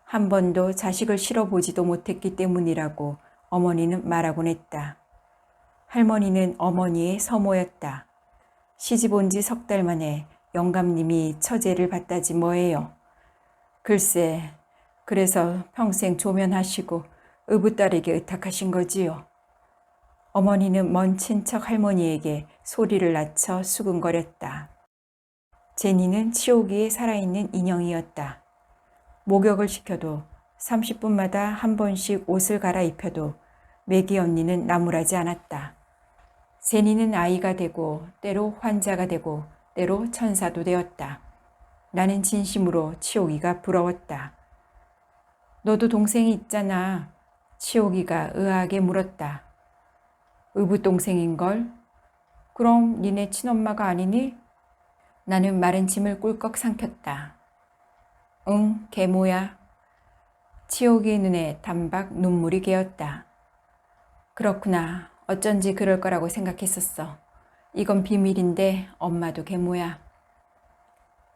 한 번도 자식을 실어보지도 못했기 때문이라고 어머니는 말하곤 했다. 할머니는 어머니의 서모였다. 시집 온 지 3달 만에 영감님이 처제를 받다지 뭐예요. 글쎄, 그래서 평생 조면하시고 의붓딸에게 의탁하신 거지요. 어머니는 먼 친척 할머니에게 소리를 낮춰 수근거렸다. 제니는 치옥이의 살아있는 인형이었다. 목욕을 시켜도 30분마다 한 번씩 옷을 갈아입혀도 매기 언니는 나무라지 않았다. 제니는 아이가 되고 때로 환자가 되고 때로 천사도 되었다. 나는 진심으로 치옥이가 부러웠다. 너도 동생이 있잖아. 치옥이가 의아하게 물었다. 의붓동생인걸? 그럼 니네 친엄마가 아니니? 나는 마른 침을 꿀꺽 삼켰다. 응, 계모야. 치옥이의 눈에 단박 눈물이 개었다. 그렇구나. 어쩐지 그럴 거라고 생각했었어. 이건 비밀인데 엄마도 계모야.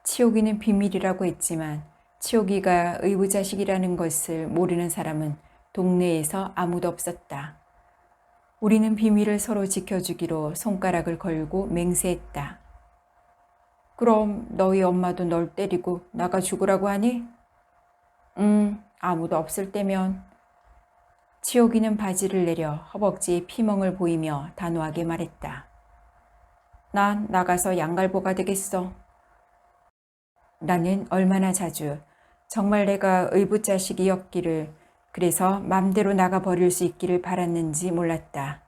치옥이는 비밀이라고 했지만 치옥이가 의부자식이라는 것을 모르는 사람은 동네에서 아무도 없었다. 우리는 비밀을 서로 지켜주기로 손가락을 걸고 맹세했다. 그럼 너희 엄마도 널 때리고 나가 죽으라고 하니? 아무도 없을 때면. 치옥이는 바지를 내려 허벅지에 피멍을 보이며 단호하게 말했다. 난 나가서 양갈보가 되겠어. 나는 얼마나 자주 정말 내가 의붓자식이었기를 그래서 맘대로 나가버릴 수 있기를 바랐는지 몰랐다.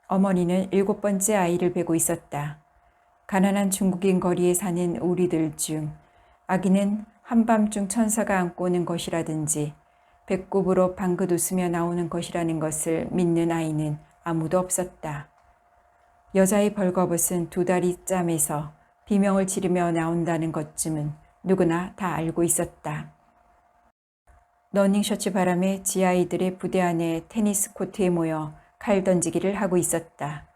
어머니는 7번째 아이를 베고 있었다. 가난한 중국인 거리에 사는 우리들 중 아기는 한밤중 천사가 안고 오는 것이라든지 배꼽으로 방긋 웃으며 나오는 것이라는 것을 믿는 아이는 아무도 없었다. 여자의 벌거벗은 2다리 짬에서 비명을 지르며 나온다는 것쯤은 누구나 다 알고 있었다. 러닝셔츠 바람에 지아이들의 부대 안에 테니스 코트에 모여 칼 던지기를 하고 있었다.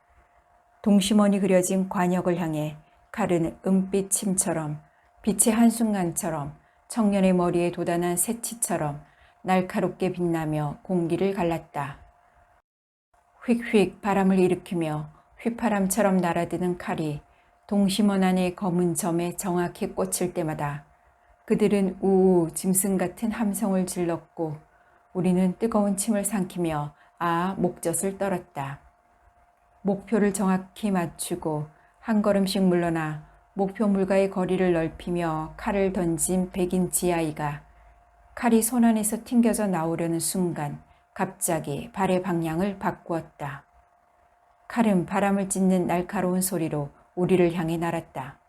동심원이 그려진 관역을 향해 칼은 은빛 침처럼 빛의 한순간처럼 청년의 머리에 돋아난 새치처럼 날카롭게 빛나며 공기를 갈랐다. 휙휙 바람을 일으키며 휘파람처럼 날아드는 칼이 동심원 안의 검은 점에 정확히 꽂힐 때마다 그들은 우우 짐승 같은 함성을 질렀고 우리는 뜨거운 침을 삼키며 목젖을 떨었다. 목표를 정확히 맞추고 한 걸음씩 물러나 목표 물가의 거리를 넓히며 칼을 던진 백인 지아이가 칼이 손 안에서 튕겨져 나오려는 순간 갑자기 발의 방향을 바꾸었다. 칼은 바람을 찢는 날카로운 소리로 우리를 향해 날았다.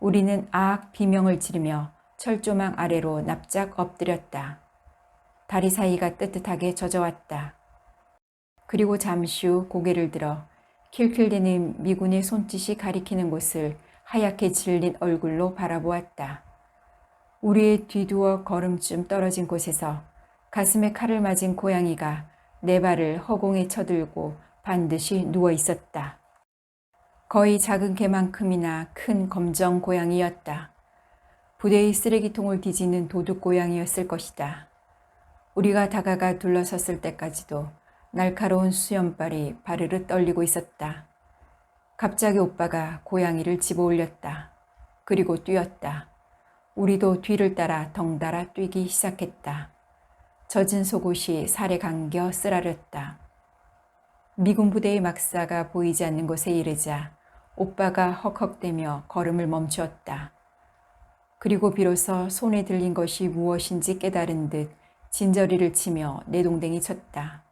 우리는 아악 비명을 지르며 철조망 아래로 납작 엎드렸다. 다리 사이가 뜨뜻하게 젖어왔다. 그리고 잠시 후 고개를 들어 킬킬대는 미군의 손짓이 가리키는 곳을 하얗게 질린 얼굴로 바라보았다. 우리의 뒤두어 걸음쯤 떨어진 곳에서 가슴에 칼을 맞은 고양이가 네 발을 허공에 쳐들고 반드시 누워 있었다. 거의 작은 개만큼이나 큰 검정 고양이였다. 부대의 쓰레기통을 뒤지는 도둑 고양이였을 것이다. 우리가 다가가 둘러섰을 때까지도 날카로운 수염발이 바르르 떨리고 있었다. 갑자기 오빠가 고양이를 집어 올렸다. 그리고 뛰었다. 우리도 뒤를 따라 덩달아 뛰기 시작했다. 젖은 속옷이 살에 감겨 쓰라렸다. 미군 부대의 막사가 보이지 않는 곳에 이르자 오빠가 헉헉대며 걸음을 멈추었다. 그리고 비로소 손에 들린 것이 무엇인지 깨달은 듯 진저리를 치며 내동댕이 쳤다.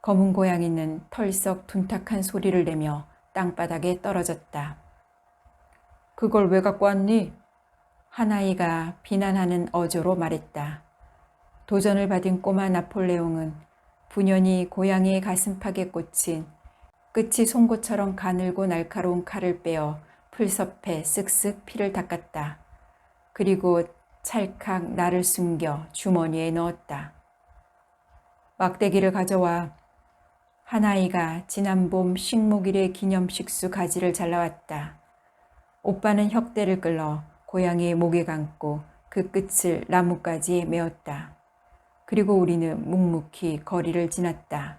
검은 고양이는 털썩 둔탁한 소리를 내며 땅바닥에 떨어졌다. 그걸 왜 갖고 왔니? 한 아이가 비난하는 어조로 말했다. 도전을 받은 꼬마 나폴레옹은 분연히 고양이의 가슴팍에 꽂힌 끝이 송곳처럼 가늘고 날카로운 칼을 빼어 풀섭에 쓱쓱 피를 닦았다. 그리고 찰칵 나를 숨겨 주머니에 넣었다. 막대기를 가져와. 한 아이가 지난 봄 식목일의 기념식수 가지를 잘라왔다. 오빠는 혁대를 끌러 고양이의 목에 감고 그 끝을 나뭇가지에 메었다. 그리고 우리는 묵묵히 거리를 지났다.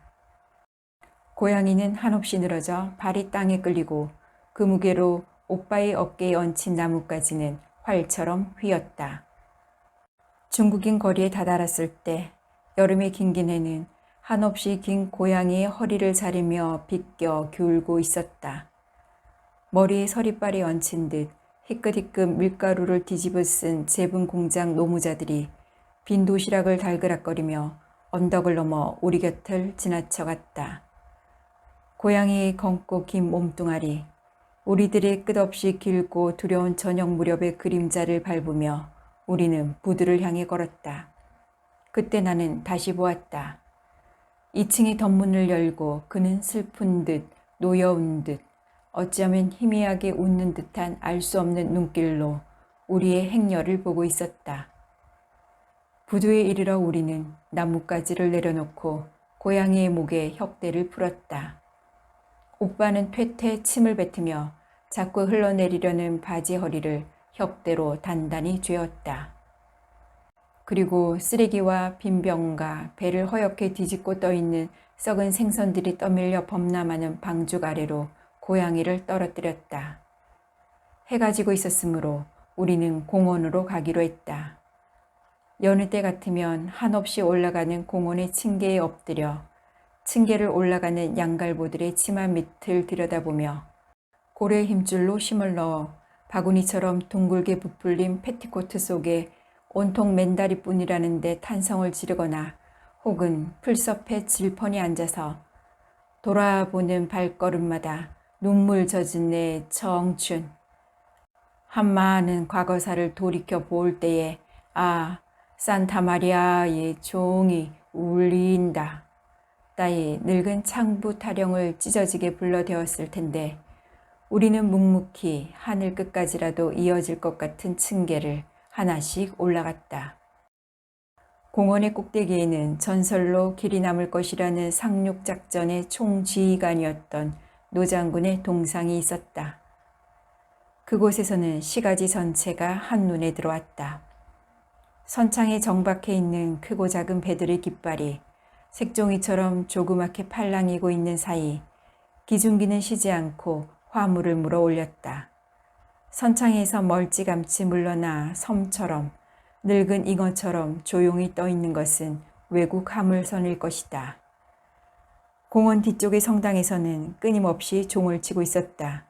고양이는 한없이 늘어져 발이 땅에 끌리고 그 무게로 오빠의 어깨에 얹힌 나뭇가지는 활처럼 휘었다. 중국인 거리에 다다랐을 때 여름의 긴기내는 한없이 긴 고양이의 허리를 자르며 비껴 기울고 있었다. 머리에 서리발이 얹힌 듯 희끗희끗 밀가루를 뒤집어 쓴 제분 공장 노무자들이 빈 도시락을 달그락거리며 언덕을 넘어 우리 곁을 지나쳐 갔다. 고양이의 검고 긴 몸뚱아리, 우리들의 끝없이 길고 두려운 저녁 무렵의 그림자를 밟으며 우리는 부두를 향해 걸었다. 그때 나는 다시 보았다. 2층의 덧문을 열고 그는 슬픈 듯 노여운 듯 어쩌면 희미하게 웃는 듯한 알 수 없는 눈길로 우리의 행렬을 보고 있었다. 부두에 이르러 우리는 나뭇가지를 내려놓고 고양이의 목에 혁대를 풀었다. 오빠는 퇴퇴 침을 뱉으며 자꾸 흘러내리려는 바지 허리를 혁대로 단단히 죄었다. 그리고 쓰레기와 빈병과 배를 허옇게 뒤집고 떠있는 썩은 생선들이 떠밀려 범람하는 방죽 아래로 고양이를 떨어뜨렸다. 해가 지고 있었으므로 우리는 공원으로 가기로 했다. 여느 때 같으면 한없이 올라가는 공원의 층계에 엎드려 층계를 올라가는 양갈보들의 치마 밑을 들여다보며 고래 힘줄로 힘을 넣어 바구니처럼 둥글게 부풀린 패티코트 속에 온통 맨다리뿐이라는 데 탄성을 지르거나 혹은 풀섭에 질펀히 앉아서 돌아보는 발걸음마다 눈물 젖은 내 청춘. 한 많은 과거사를 돌이켜 볼 때에 아, 산타마리아의 종이 울린다. 따위 늙은 창부 타령을 찢어지게 불러대었을 텐데 우리는 묵묵히 하늘 끝까지라도 이어질 것 같은 층계를 하나씩 올라갔다. 공원의 꼭대기에는 전설로 길이 남을 것이라는 상륙작전의 총지휘관이었던 노장군의 동상이 있었다. 그곳에서는 시가지 전체가 한눈에 들어왔다. 선창에 정박해 있는 크고 작은 배들의 깃발이 색종이처럼 조그맣게 팔랑이고 있는 사이 기중기는 쉬지 않고 화물을 물어 올렸다. 선창에서 멀찌감치 물러나 섬처럼 늙은 잉어처럼 조용히 떠 있는 것은 외국 화물선일 것이다. 공원 뒤쪽의 성당에서는 끊임없이 종을 치고 있었다.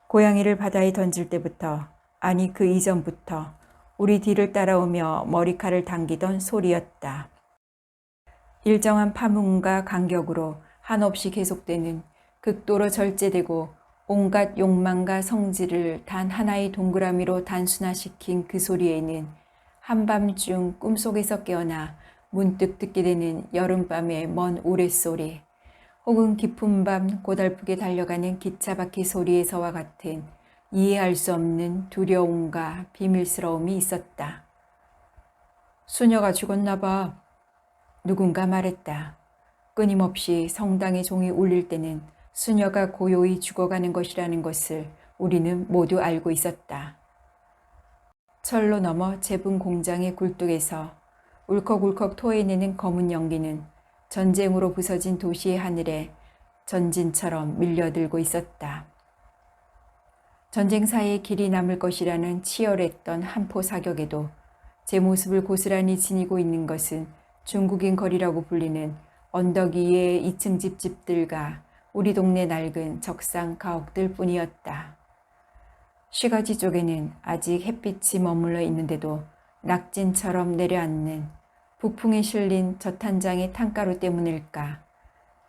고양이를 바다에 던질 때부터, 아니 그 이전부터 우리 뒤를 따라오며 머리칼을 당기던 소리였다. 일정한 파문과 간격으로 한없이 계속되는 극도로 절제되고 온갖 욕망과 성질을 단 하나의 동그라미로 단순화시킨 그 소리에는 한밤중 꿈속에서 깨어나 문득 듣게 되는 여름밤의 먼 우레소리, 혹은 깊은 밤 고달프게 달려가는 기차 바퀴 소리에서와 같은 이해할 수 없는 두려움과 비밀스러움이 있었다. 수녀가 죽었나 봐. 누군가 말했다. 끊임없이 성당의 종이 울릴 때는 수녀가 고요히 죽어가는 것이라는 것을 우리는 모두 알고 있었다. 철로 넘어 제분 공장의 굴뚝에서 울컥울컥 토해내는 검은 연기는 전쟁으로 부서진 도시의 하늘에 전진처럼 밀려들고 있었다. 전쟁사에 길이 남을 것이라는 치열했던 한포 사격에도 제 모습을 고스란히 지니고 있는 것은 중국인 거리라고 불리는 언덕 위의 2층 집들과 우리 동네 낡은 적상 가옥들 뿐이었다. 시가지 쪽에는 아직 햇빛이 머물러 있는데도 낙진처럼 내려앉는 북풍에 실린 젖한장의 탄가루 때문일까,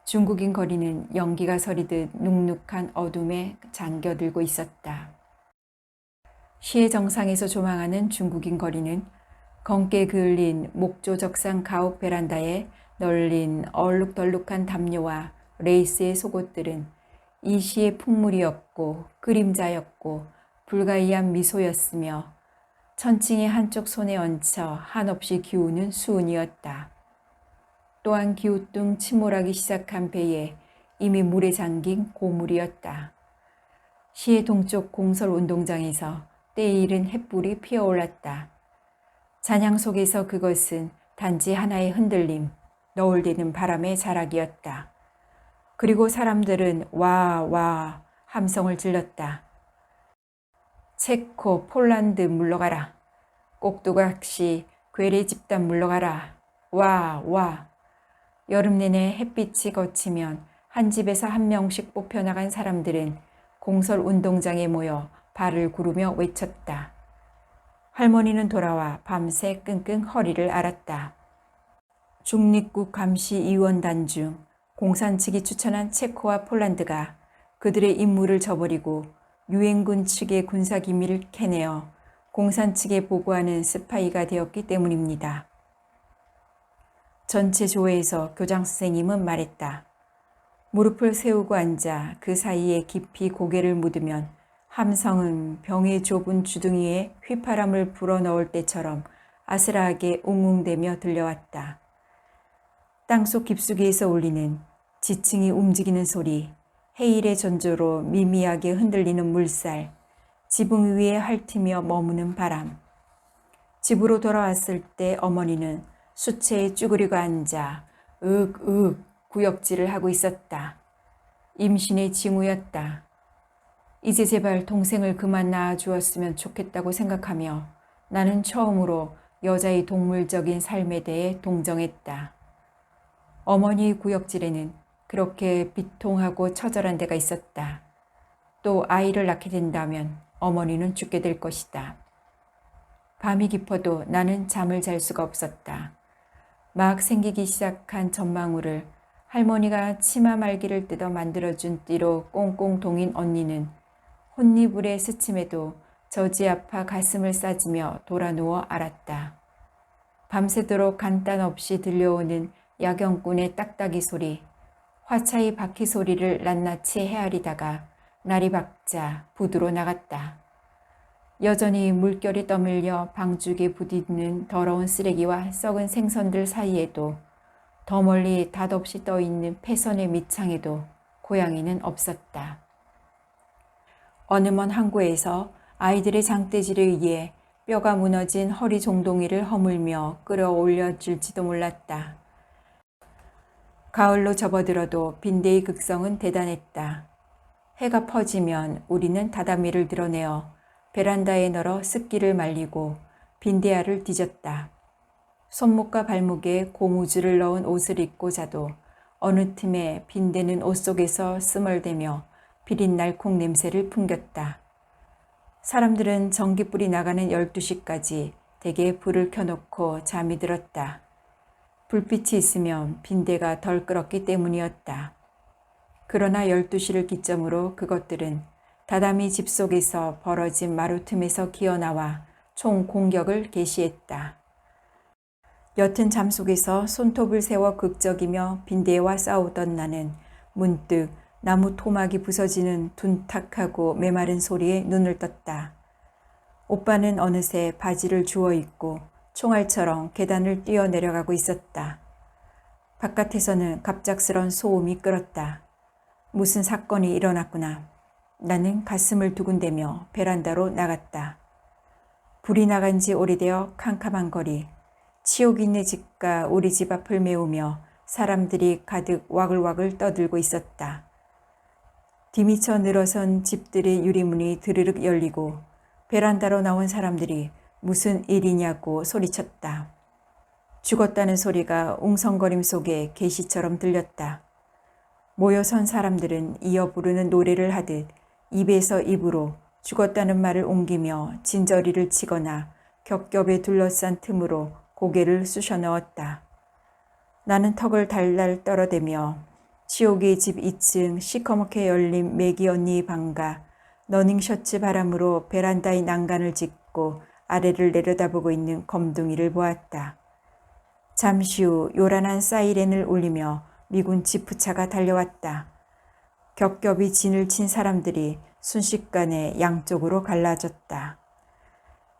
중국인 거리는 연기가 서리듯 눅눅한 어둠에 잠겨들고 있었다. 시의 정상에서 조망하는 중국인 거리는 검게 그을린 목조 적상 가옥 베란다에 널린 얼룩덜룩한 담요와 레이스의 속옷들은 이 시의 풍물이었고 그림자였고 불가이한 미소였으며 천칭의 한쪽 손에 얹혀 한없이 기우는 수은이었다. 또한 기우뚱 침몰하기 시작한 배에 이미 물에 잠긴 고물이었다. 시의 동쪽 공설 운동장에서 때에 이른 햇불이 피어올랐다. 잔향 속에서 그것은 단지 하나의 흔들림, 너울대는 바람의 자락이었다. 그리고 사람들은 와, 와 함성을 질렀다. 체코, 폴란드 물러가라. 꼭두각시, 괴뢰 집단 물러가라. 와, 와. 여름 내내 햇빛이 거치면 한 집에서 한 명씩 뽑혀나간 사람들은 공설 운동장에 모여 발을 구르며 외쳤다. 할머니는 돌아와 밤새 끙끙 허리를 앓았다. 중립국 감시위원단 중 공산 측이 추천한 체코와 폴란드가 그들의 임무를 저버리고 유엔군 측의 군사기밀을 캐내어 공산 측에 보고하는 스파이가 되었기 때문입니다. 전체 조회에서 교장 선생님은 말했다. 무릎을 세우고 앉아 그 사이에 깊이 고개를 묻으면 함성은 병의 좁은 주둥이에 휘파람을 불어넣을 때처럼 아슬하게 웅웅대며 들려왔다. 땅속 깊숙이에서 울리는 지층이 움직이는 소리, 해일의 전조로 미미하게 흔들리는 물살, 지붕 위에 핥으며 머무는 바람. 집으로 돌아왔을 때 어머니는 수채에 쭈그리고 앉아 윽윽 구역질을 하고 있었다. 임신의 징후였다. 이제 제발 동생을 그만 낳아주었으면 좋겠다고 생각하며 나는 처음으로 여자의 동물적인 삶에 대해 동정했다. 어머니의 구역질에는 그렇게 비통하고 처절한 데가 있었다. 또 아이를 낳게 된다면 어머니는 죽게 될 것이다. 밤이 깊어도 나는 잠을 잘 수가 없었다. 막 생기기 시작한 전망울을 할머니가 치마 말기를 뜯어 만들어준 띠로 꽁꽁 동인 언니는 혼니불에 스침에도 저지 아파 가슴을 싸지며 돌아누워 앓았다. 밤새도록 간단 없이 들려오는 야경꾼의 딱딱이 소리, 화차의 바퀴 소리를 낱낱이 헤아리다가 날이 밝자 부두로 나갔다. 여전히 물결이 떠밀려 방죽에 부딪는 더러운 쓰레기와 썩은 생선들 사이에도 더 멀리 닷없이 떠있는 폐선의 밑창에도 고양이는 없었다. 어느 먼 항구에서 아이들의 장대질에 의해 뼈가 무너진 허리 종동이를 허물며 끌어올려줄지도 몰랐다. 가을로 접어들어도 빈대의 극성은 대단했다. 해가 퍼지면 우리는 다다미를 드러내어 베란다에 널어 습기를 말리고 빈대알을 뒤졌다. 손목과 발목에 고무줄을 넣은 옷을 입고 자도 어느 틈에 빈대는 옷 속에서 스멀대며 비린 날콩 냄새를 풍겼다. 사람들은 전기불이 나가는 12시까지 대개 불을 켜놓고 잠이 들었다. 불빛이 있으면 빈대가 덜 끓었기 때문이었다. 그러나 12시를 기점으로 그것들은 다다미 집 속에서 벌어진 마루 틈에서 기어나와 총 공격을 개시했다. 옅은 잠 속에서 손톱을 세워 극적이며 빈대와 싸우던 나는 문득 나무 토막이 부서지는 둔탁하고 메마른 소리에 눈을 떴다. 오빠는 어느새 바지를 주워 입고 총알처럼 계단을 뛰어내려가고 있었다. 바깥에서는 갑작스런 소음이 끌었다. 무슨 사건이 일어났구나. 나는 가슴을 두근대며 베란다로 나갔다. 불이 나간 지 오래되어 캄캄한 거리, 치옥이네 집과 우리 집 앞을 메우며 사람들이 가득 와글와글 떠들고 있었다. 뒤미쳐 늘어선 집들의 유리문이 드르륵 열리고 베란다로 나온 사람들이 무슨 일이냐고 소리쳤다. 죽었다는 소리가 웅성거림 속에 계시처럼 들렸다. 모여선 사람들은 이어 부르는 노래를 하듯 입에서 입으로 죽었다는 말을 옮기며 진저리를 치거나 겹겹에 둘러싼 틈으로 고개를 쑤셔 넣었다. 나는 턱을 달달 떨어대며 치옥의 집 2층 시커멓게 열린 매기 언니의 방과 러닝셔츠 바람으로 베란다의 난간을 짚고 아래를 내려다보고 있는 검둥이를 보았다. 잠시 후 요란한 사이렌을 울리며 미군 지프차가 달려왔다. 겹겹이 진을 친 사람들이 순식간에 양쪽으로 갈라졌다.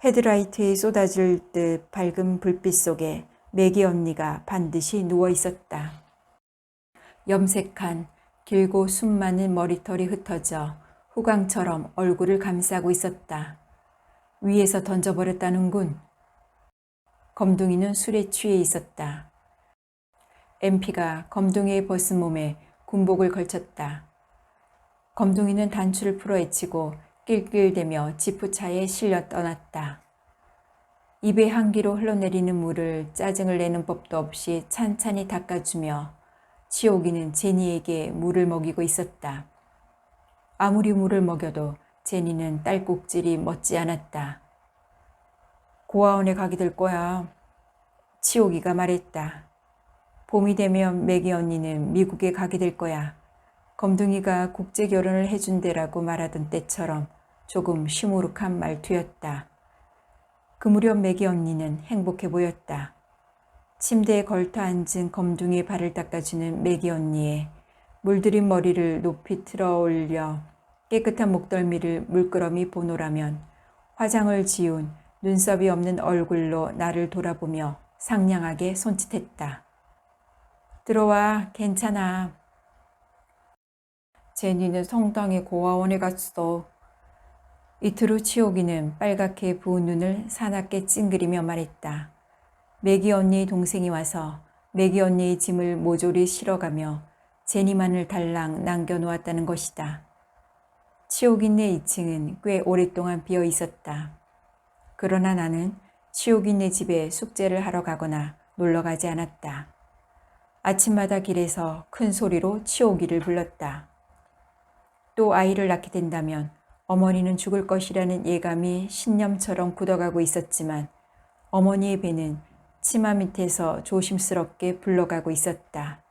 헤드라이트에 쏟아질 듯 밝은 불빛 속에 매기 언니가 반드시 누워 있었다. 염색한 길고 숨 많은 머리털이 흩어져 후광처럼 얼굴을 감싸고 있었다. 위에서 던져버렸다는군. 검둥이는 술에 취해 있었다. MP가 검둥이의 벗은 몸에 군복을 걸쳤다. 검둥이는 단추를 풀어 헤치고 낄낄대며 지프차에 실려 떠났다. 입에 한기로 흘러내리는 물을 짜증을 내는 법도 없이 찬찬히 닦아주며 치옥이는 제니에게 물을 먹이고 있었다. 아무리 물을 먹여도 제니는 딸꾹질이 멎지 않았다. 고아원에 가게 될 거야. 치옥이가 말했다. 봄이 되면 매기 언니는 미국에 가게 될 거야. 검둥이가 국제 결혼을 해준대라고 말하던 때처럼 조금 시무룩한 말투였다. 그 무렵 매기 언니는 행복해 보였다. 침대에 걸터 앉은 검둥이의 발을 닦아주는 매기 언니의 물들인 머리를 높이 틀어 올려 깨끗한 목덜미를 물끄러미 보노라면 화장을 지운 눈썹이 없는 얼굴로 나를 돌아보며 상냥하게 손짓했다. 들어와, 괜찮아. 제니는 성당의 고아원에 갔어. 이틀 후 치옥이는 빨갛게 부은 눈을 사납게 찡그리며 말했다. 매기 언니의 동생이 와서 매기 언니의 짐을 모조리 실어가며 제니만을 달랑 남겨놓았다는 것이다. 치옥이네 2층은 꽤 오랫동안 비어 있었다. 그러나 나는 치옥이네 집에 숙제를 하러 가거나 놀러 가지 않았다. 아침마다 길에서 큰 소리로 치옥이를 불렀다. 또 아이를 낳게 된다면 어머니는 죽을 것이라는 예감이 신념처럼 굳어가고 있었지만 어머니의 배는 치마 밑에서 조심스럽게 불러가고 있었다.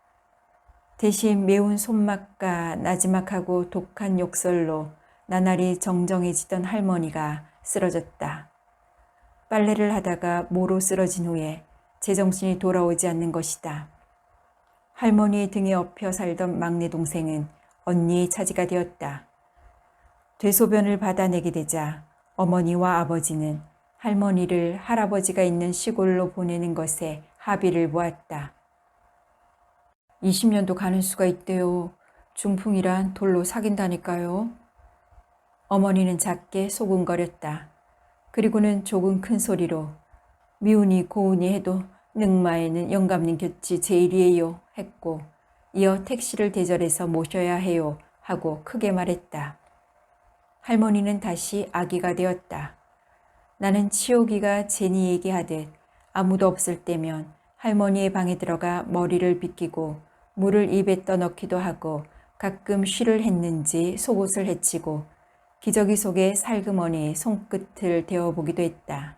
대신 매운 손맛과 나지막하고 독한 욕설로 나날이 정정해지던 할머니가 쓰러졌다. 빨래를 하다가 모로 쓰러진 후에 제정신이 돌아오지 않는 것이다. 할머니의 등에 엎여 살던 막내 동생은 언니의 차지가 되었다. 되소변을 받아내게 되자 어머니와 아버지는 할머니를 할아버지가 있는 시골로 보내는 것에 합의를 보았다. 20년도 가는 수가 있대요. 중풍이란 돌로 사귄다니까요. 어머니는 작게 소근거렸다. 그리고는 조금 큰 소리로 미운이 고운이 해도 늑마에는 영감님 곁이 제일이에요 했고 이어 택시를 대절해서 모셔야 해요 하고 크게 말했다. 할머니는 다시 아기가 되었다. 나는 치옥이가 제니에게 하듯 아무도 없을 때면 할머니의 방에 들어가 머리를 빗기고 물을 입에 떠넣기도 하고 가끔 쉬를 했는지 속옷을 헤치고 기저귀 속에 살그머니 손끝을 대어보기도 했다.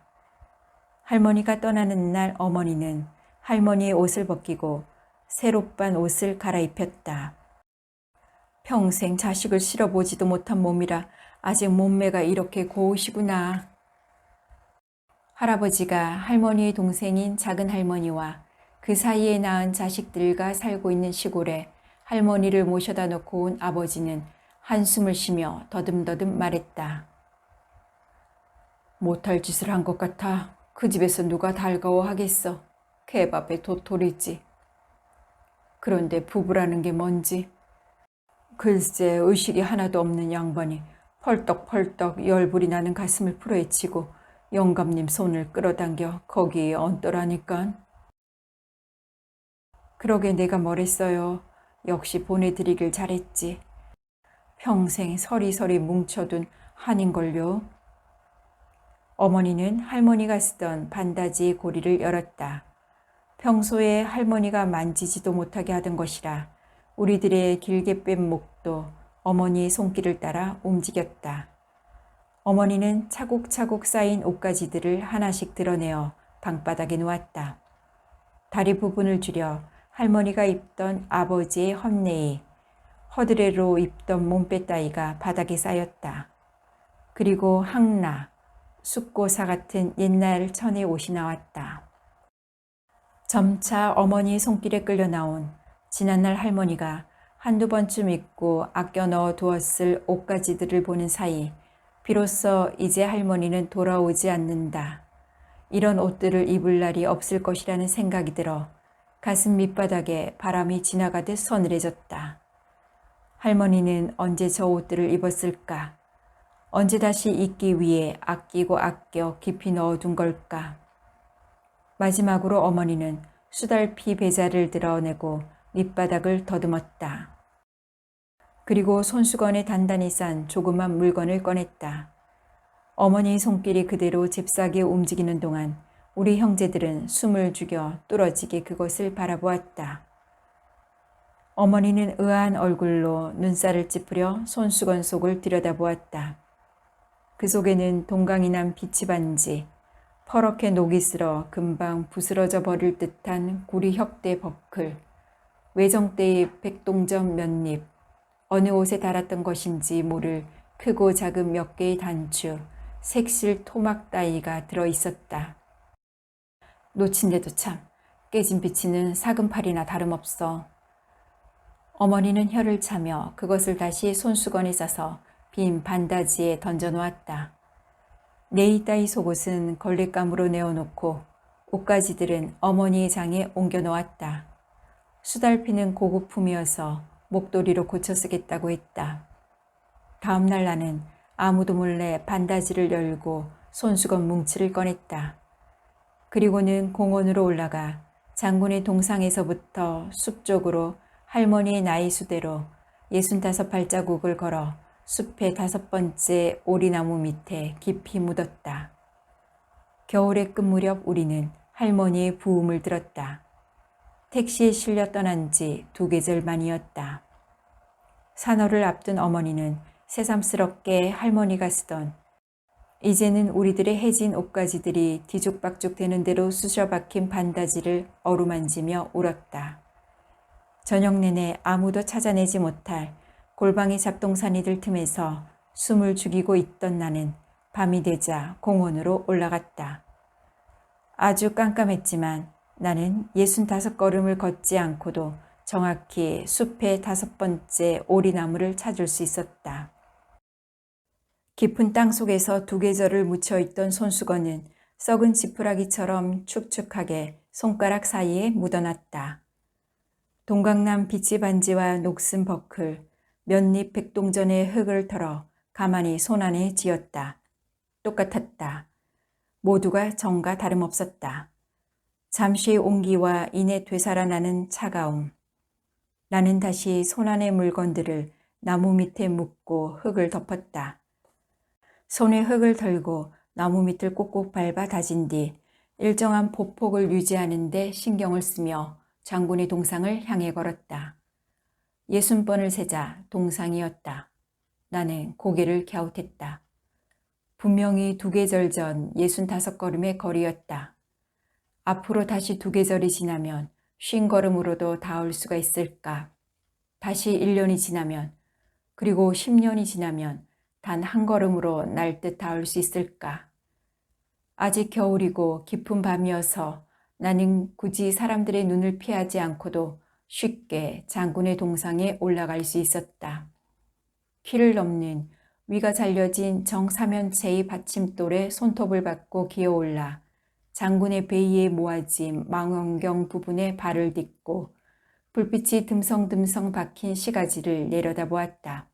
할머니가 떠나는 날 어머니는 할머니의 옷을 벗기고 새롭반 옷을 갈아입혔다. 평생 자식을 실어보지도 못한 몸이라 아직 몸매가 이렇게 고우시구나. 할아버지가 할머니의 동생인 작은 할머니와 그 사이에 낳은 자식들과 살고 있는 시골에 할머니를 모셔다 놓고 온 아버지는 한숨을 쉬며 더듬더듬 말했다. 못할 짓을 한 것 같아. 그 집에서 누가 달가워하겠어. 개밥에 도토리지. 그런데 부부라는 게 뭔지. 글쎄 의식이 하나도 없는 양반이 펄떡펄떡 열불이 나는 가슴을 풀어헤치고 영감님 손을 끌어당겨 거기에 얹더라니깐. 그러게 내가 뭐랬어요. 역시 보내드리길 잘했지. 평생 서리서리 뭉쳐둔 한인걸요. 어머니는 할머니가 쓰던 반다지의 고리를 열었다. 평소에 할머니가 만지지도 못하게 하던 것이라 우리들의 길게 뺀 목도 어머니의 손길을 따라 움직였다. 어머니는 차곡차곡 쌓인 옷가지들을 하나씩 드러내어 방바닥에 놓았다. 다리 부분을 줄여 할머니가 입던 아버지의 헛내이, 허드레로 입던 몸빼따이가 바닥에 쌓였다. 그리고 항라, 숫고사 같은 옛날 천의 옷이 나왔다. 점차 어머니의 손길에 끌려 나온 지난날 할머니가 한두 번쯤 입고 아껴 넣어 두었을 옷가지들을 보는 사이 비로소 이제 할머니는 돌아오지 않는다. 이런 옷들을 입을 날이 없을 것이라는 생각이 들어 가슴 밑바닥에 바람이 지나가듯 서늘해졌다. 할머니는 언제 저 옷들을 입었을까? 언제 다시 입기 위해 아끼고 아껴 깊이 넣어둔 걸까? 마지막으로 어머니는 수달피 배자를 드러내고 밑바닥을 더듬었다. 그리고 손수건에 단단히 싼 조그만 물건을 꺼냈다. 어머니의 손길이 그대로 잽싸게 움직이는 동안 우리 형제들은 숨을 죽여 뚫어지게 그것을 바라보았다. 어머니는 의아한 얼굴로 눈살을 찌푸려 손수건 속을 들여다보았다. 그 속에는 동강이 난 비치 반지, 퍼렇게 녹이 슬어 금방 부스러져 버릴 듯한 구리 혁대 버클, 외정대의 백동전 몇잎, 어느 옷에 달았던 것인지 모를 크고 작은 몇 개의 단추, 색실 토막 따위가 들어있었다. 놓친데도 참 깨진 비치는 사금팔이나 다름없어. 어머니는 혀를 차며 그것을 다시 손수건에 싸서 빈 반다지에 던져놓았다. 네이 따위 속옷은 걸레감으로 내어놓고 옷가지들은 어머니의 장에 옮겨 놓았다. 수달피는 고급품이어서 목도리로 고쳐 쓰겠다고 했다. 다음 날 나는 아무도 몰래 반다지를 열고 손수건 뭉치를 꺼냈다. 그리고는 공원으로 올라가 장군의 동상에서부터 숲 쪽으로 할머니의 나이 수대로 65발자국을 걸어 숲의 5번째 오리나무 밑에 깊이 묻었다. 겨울의 끝 무렵 우리는 할머니의 부음을 들었다. 택시에 실려 떠난 지 2계절 만이었다. 산허를 앞둔 어머니는 새삼스럽게 할머니가 쓰던 이제는 우리들의 해진 옷가지들이 뒤죽박죽 되는 대로 쑤셔 박힌 반다지를 어루만지며 울었다. 저녁 내내 아무도 찾아내지 못할 골방의 잡동사니들 틈에서 숨을 죽이고 있던 나는 밤이 되자 공원으로 올라갔다. 아주 깜깜했지만 나는 65걸음을 걷지 않고도 정확히 숲의 5번째 오리나무를 찾을 수 있었다. 깊은 땅 속에서 2계절을 묻혀있던 손수건은 썩은 지푸라기처럼 축축하게 손가락 사이에 묻어놨다. 동강남 비치 반지와 녹슨 버클, 몇잎 백동전의 흙을 털어 가만히 손 안에 쥐었다. 똑같았다. 모두가 전과 다름없었다. 잠시의 온기와 이내 되살아나는 차가움. 나는 다시 손 안의 물건들을 나무 밑에 묶고 흙을 덮었다. 손에 흙을 털고 나무 밑을 꼭꼭 밟아 다진 뒤 일정한 보폭을 유지하는 데 신경을 쓰며 장군의 동상을 향해 걸었다. 60번을 세자 동상이었다. 나는 고개를 갸웃했다. 분명히 2계절 전 65걸음의 거리였다. 앞으로 다시 2계절이 지나면 50걸음으로도 닿을 수가 있을까? 다시 1년이 지나면, 그리고 10년이 지나면 단 한 걸음으로 날 듯 닿을 수 있을까? 아직 겨울이고 깊은 밤이어서 나는 굳이 사람들의 눈을 피하지 않고도 쉽게 장군의 동상에 올라갈 수 있었다. 키를 넘는 위가 잘려진 정사면체의 받침돌에 손톱을 받고 기어올라 장군의 베이에 모아진 망원경 부분에 발을 딛고 불빛이 듬성듬성 박힌 시가지를 내려다보았다.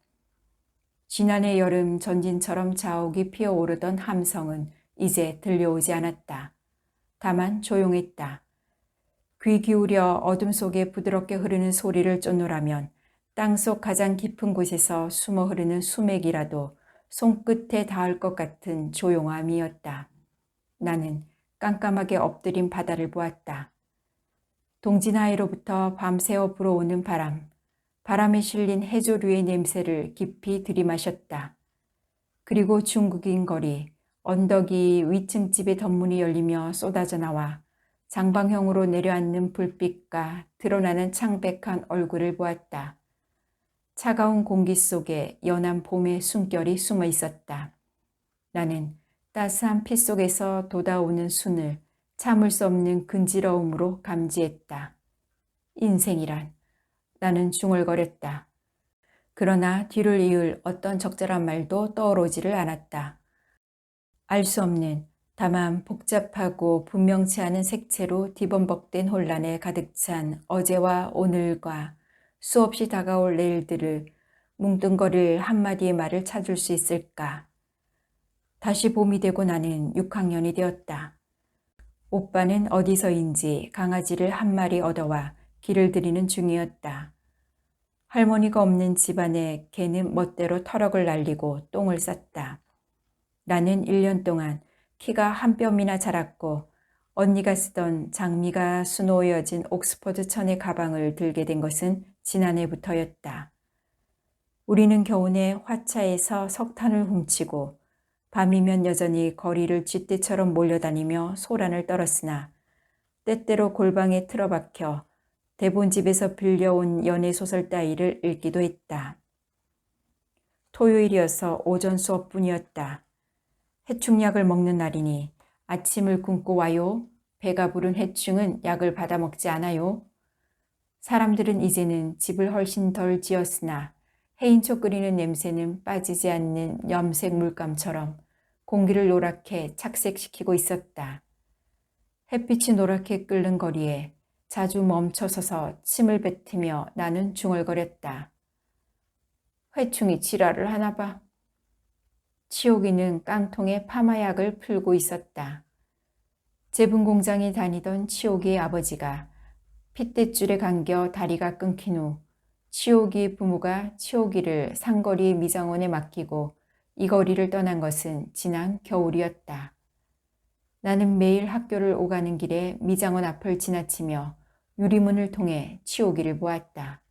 지난해 여름 전진처럼 자욱이 피어오르던 함성은 이제 들려오지 않았다. 다만 조용했다. 귀 기울여 어둠 속에 부드럽게 흐르는 소리를 쫓노라면 땅속 가장 깊은 곳에서 숨어 흐르는 수맥이라도 손끝에 닿을 것 같은 조용함이었다. 나는 깜깜하게 엎드린 바다를 보았다. 동진하에로부터 밤새워 불어오는 바람에 실린 해조류의 냄새를 깊이 들이마셨다. 그리고 중국인 거리, 언덕이 위층 집의 덧문이 열리며 쏟아져 나와 장방형으로 내려앉는 불빛과 드러나는 창백한 얼굴을 보았다. 차가운 공기 속에 연한 봄의 숨결이 숨어 있었다. 나는 따스한 피 속에서 돋아오는 순을 참을 수 없는 근지러움으로 감지했다. 인생이란. 나는 중얼거렸다. 그러나 뒤를 이을 어떤 적절한 말도 떠오르지를 않았다. 알 수 없는, 다만 복잡하고 분명치 않은 색채로 뒤범벅된 혼란에 가득 찬 어제와 오늘과 수없이 다가올 내일들을 뭉뚱거릴 한마디의 말을 찾을 수 있을까? 다시 봄이 되고 나는 6학년이 되었다. 오빠는 어디서인지 강아지를 한 마리 얻어와 길을 들이는 중이었다. 할머니가 없는 집안에 개는 멋대로 터럭을 날리고 똥을 쌌다. 나는 1년 동안 키가 한 뼘이나 자랐고 언니가 쓰던 장미가 수놓여진 옥스퍼드 천의 가방을 들게 된 것은 지난해부터였다. 우리는 겨우내 화차에서 석탄을 훔치고 밤이면 여전히 거리를 쥐떼처럼 몰려다니며 소란을 떨었으나 때때로 골방에 틀어박혀 대본집에서 빌려온 연애소설 따위를 읽기도 했다. 토요일이어서 오전 수업뿐이었다. 해충약을 먹는 날이니 아침을 굶고 와요. 배가 부른 해충은 약을 받아 먹지 않아요. 사람들은 이제는 집을 훨씬 덜 지었으나 해인초 끓이는 냄새는 빠지지 않는 염색 물감처럼 공기를 노랗게 착색시키고 있었다. 햇빛이 노랗게 끓는 거리에 자주 멈춰서서 침을 뱉으며 나는 중얼거렸다. 회충이 지랄을 하나 봐. 치옥이는 깡통에 파마약을 풀고 있었다. 제분 공장에 다니던 치옥이의 아버지가 핏대줄에 감겨 다리가 끊긴 후 치옥이 부모가 치옥이를 상거리 미장원에 맡기고 이 거리를 떠난 것은 지난 겨울이었다. 나는 매일 학교를 오가는 길에 미장원 앞을 지나치며 유리문을 통해 치옥이를 보았다.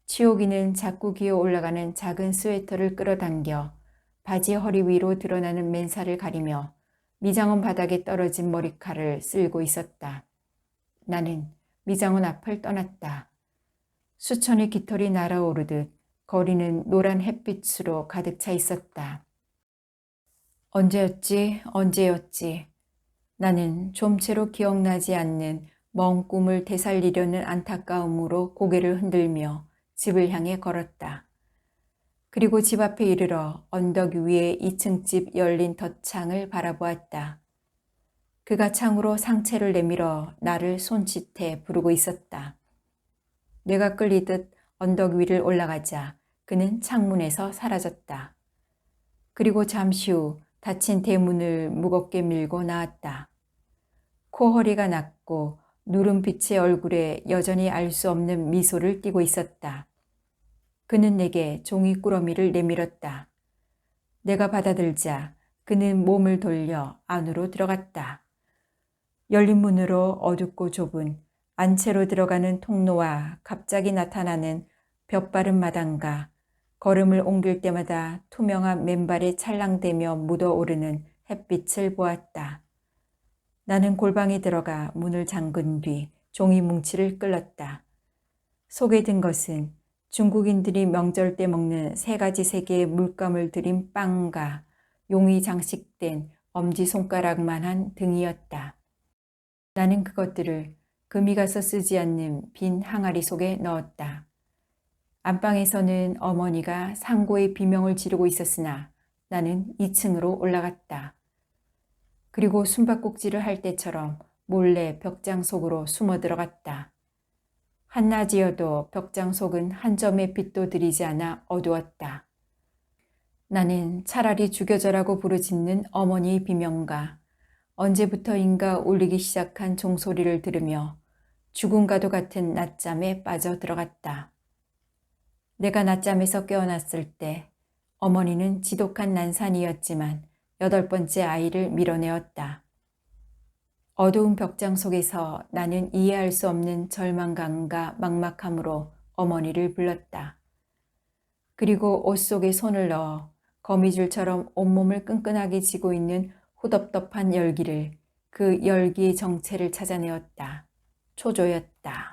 치옥이는 자꾸 기어 올라가는 작은 스웨터를 끌어당겨 바지 허리 위로 드러나는 맨살을 가리며 미장원 바닥에 떨어진 머리칼을 쓸고 있었다. 나는 미장원 앞을 떠났다. 수천의 깃털이 날아오르듯 거리는 노란 햇빛으로 가득 차 있었다. 언제였지? 나는 좀채로 기억나지 않는 먼 꿈을 되살리려는 안타까움으로 고개를 흔들며 집을 향해 걸었다. 그리고 집 앞에 이르러 언덕 위에 2층 집 열린 덧창을 바라보았다. 그가 창으로 상체를 내밀어 나를 손짓해 부르고 있었다. 내가 끌리듯 언덕 위를 올라가자 그는 창문에서 사라졌다. 그리고 잠시 후 닫힌 대문을 무겁게 밀고 나왔다. 코허리가 낮고 누름빛의 얼굴에 여전히 알 수 없는 미소를 띠고 있었다. 그는 내게 종이 꾸러미를 내밀었다. 내가 받아들자 그는 몸을 돌려 안으로 들어갔다. 열린 문으로 어둡고 좁은 안채로 들어가는 통로와 갑자기 나타나는 볕바른 마당과 걸음을 옮길 때마다 투명한 맨발에 찰랑대며 묻어오르는 햇빛을 보았다. 나는 골방에 들어가 문을 잠근 뒤 종이 뭉치를 끌었다. 속에 든 것은 중국인들이 명절 때 먹는 3가지 물감을 들인 빵과 용이 장식된 엄지손가락만한 등이었다. 나는 그것들을 금이 가서 쓰지 않는 빈 항아리 속에 넣었다. 안방에서는 어머니가 상고의 비명을 지르고 있었으나 나는 2층으로 올라갔다. 그리고 숨바꼭질을 할 때처럼 몰래 벽장 속으로 숨어 들어갔다. 한낮이어도 벽장 속은 한 점의 빛도 들이지 않아 어두웠다. 나는 차라리 죽여져라고 부르짖는 어머니의 비명과 언제부터인가 울리기 시작한 종소리를 들으며 죽음과도 같은 낮잠에 빠져 들어갔다. 내가 낮잠에서 깨어났을 때 어머니는 지독한 난산이었지만 8번째 아이를 밀어내었다. 어두운 벽장 속에서 나는 이해할 수 없는 절망감과 막막함으로 어머니를 불렀다. 그리고 옷 속에 손을 넣어 거미줄처럼 온몸을 끈끈하게 쥐고 있는 후덥덥한 열기를, 그 열기의 정체를 찾아내었다. 초조였다.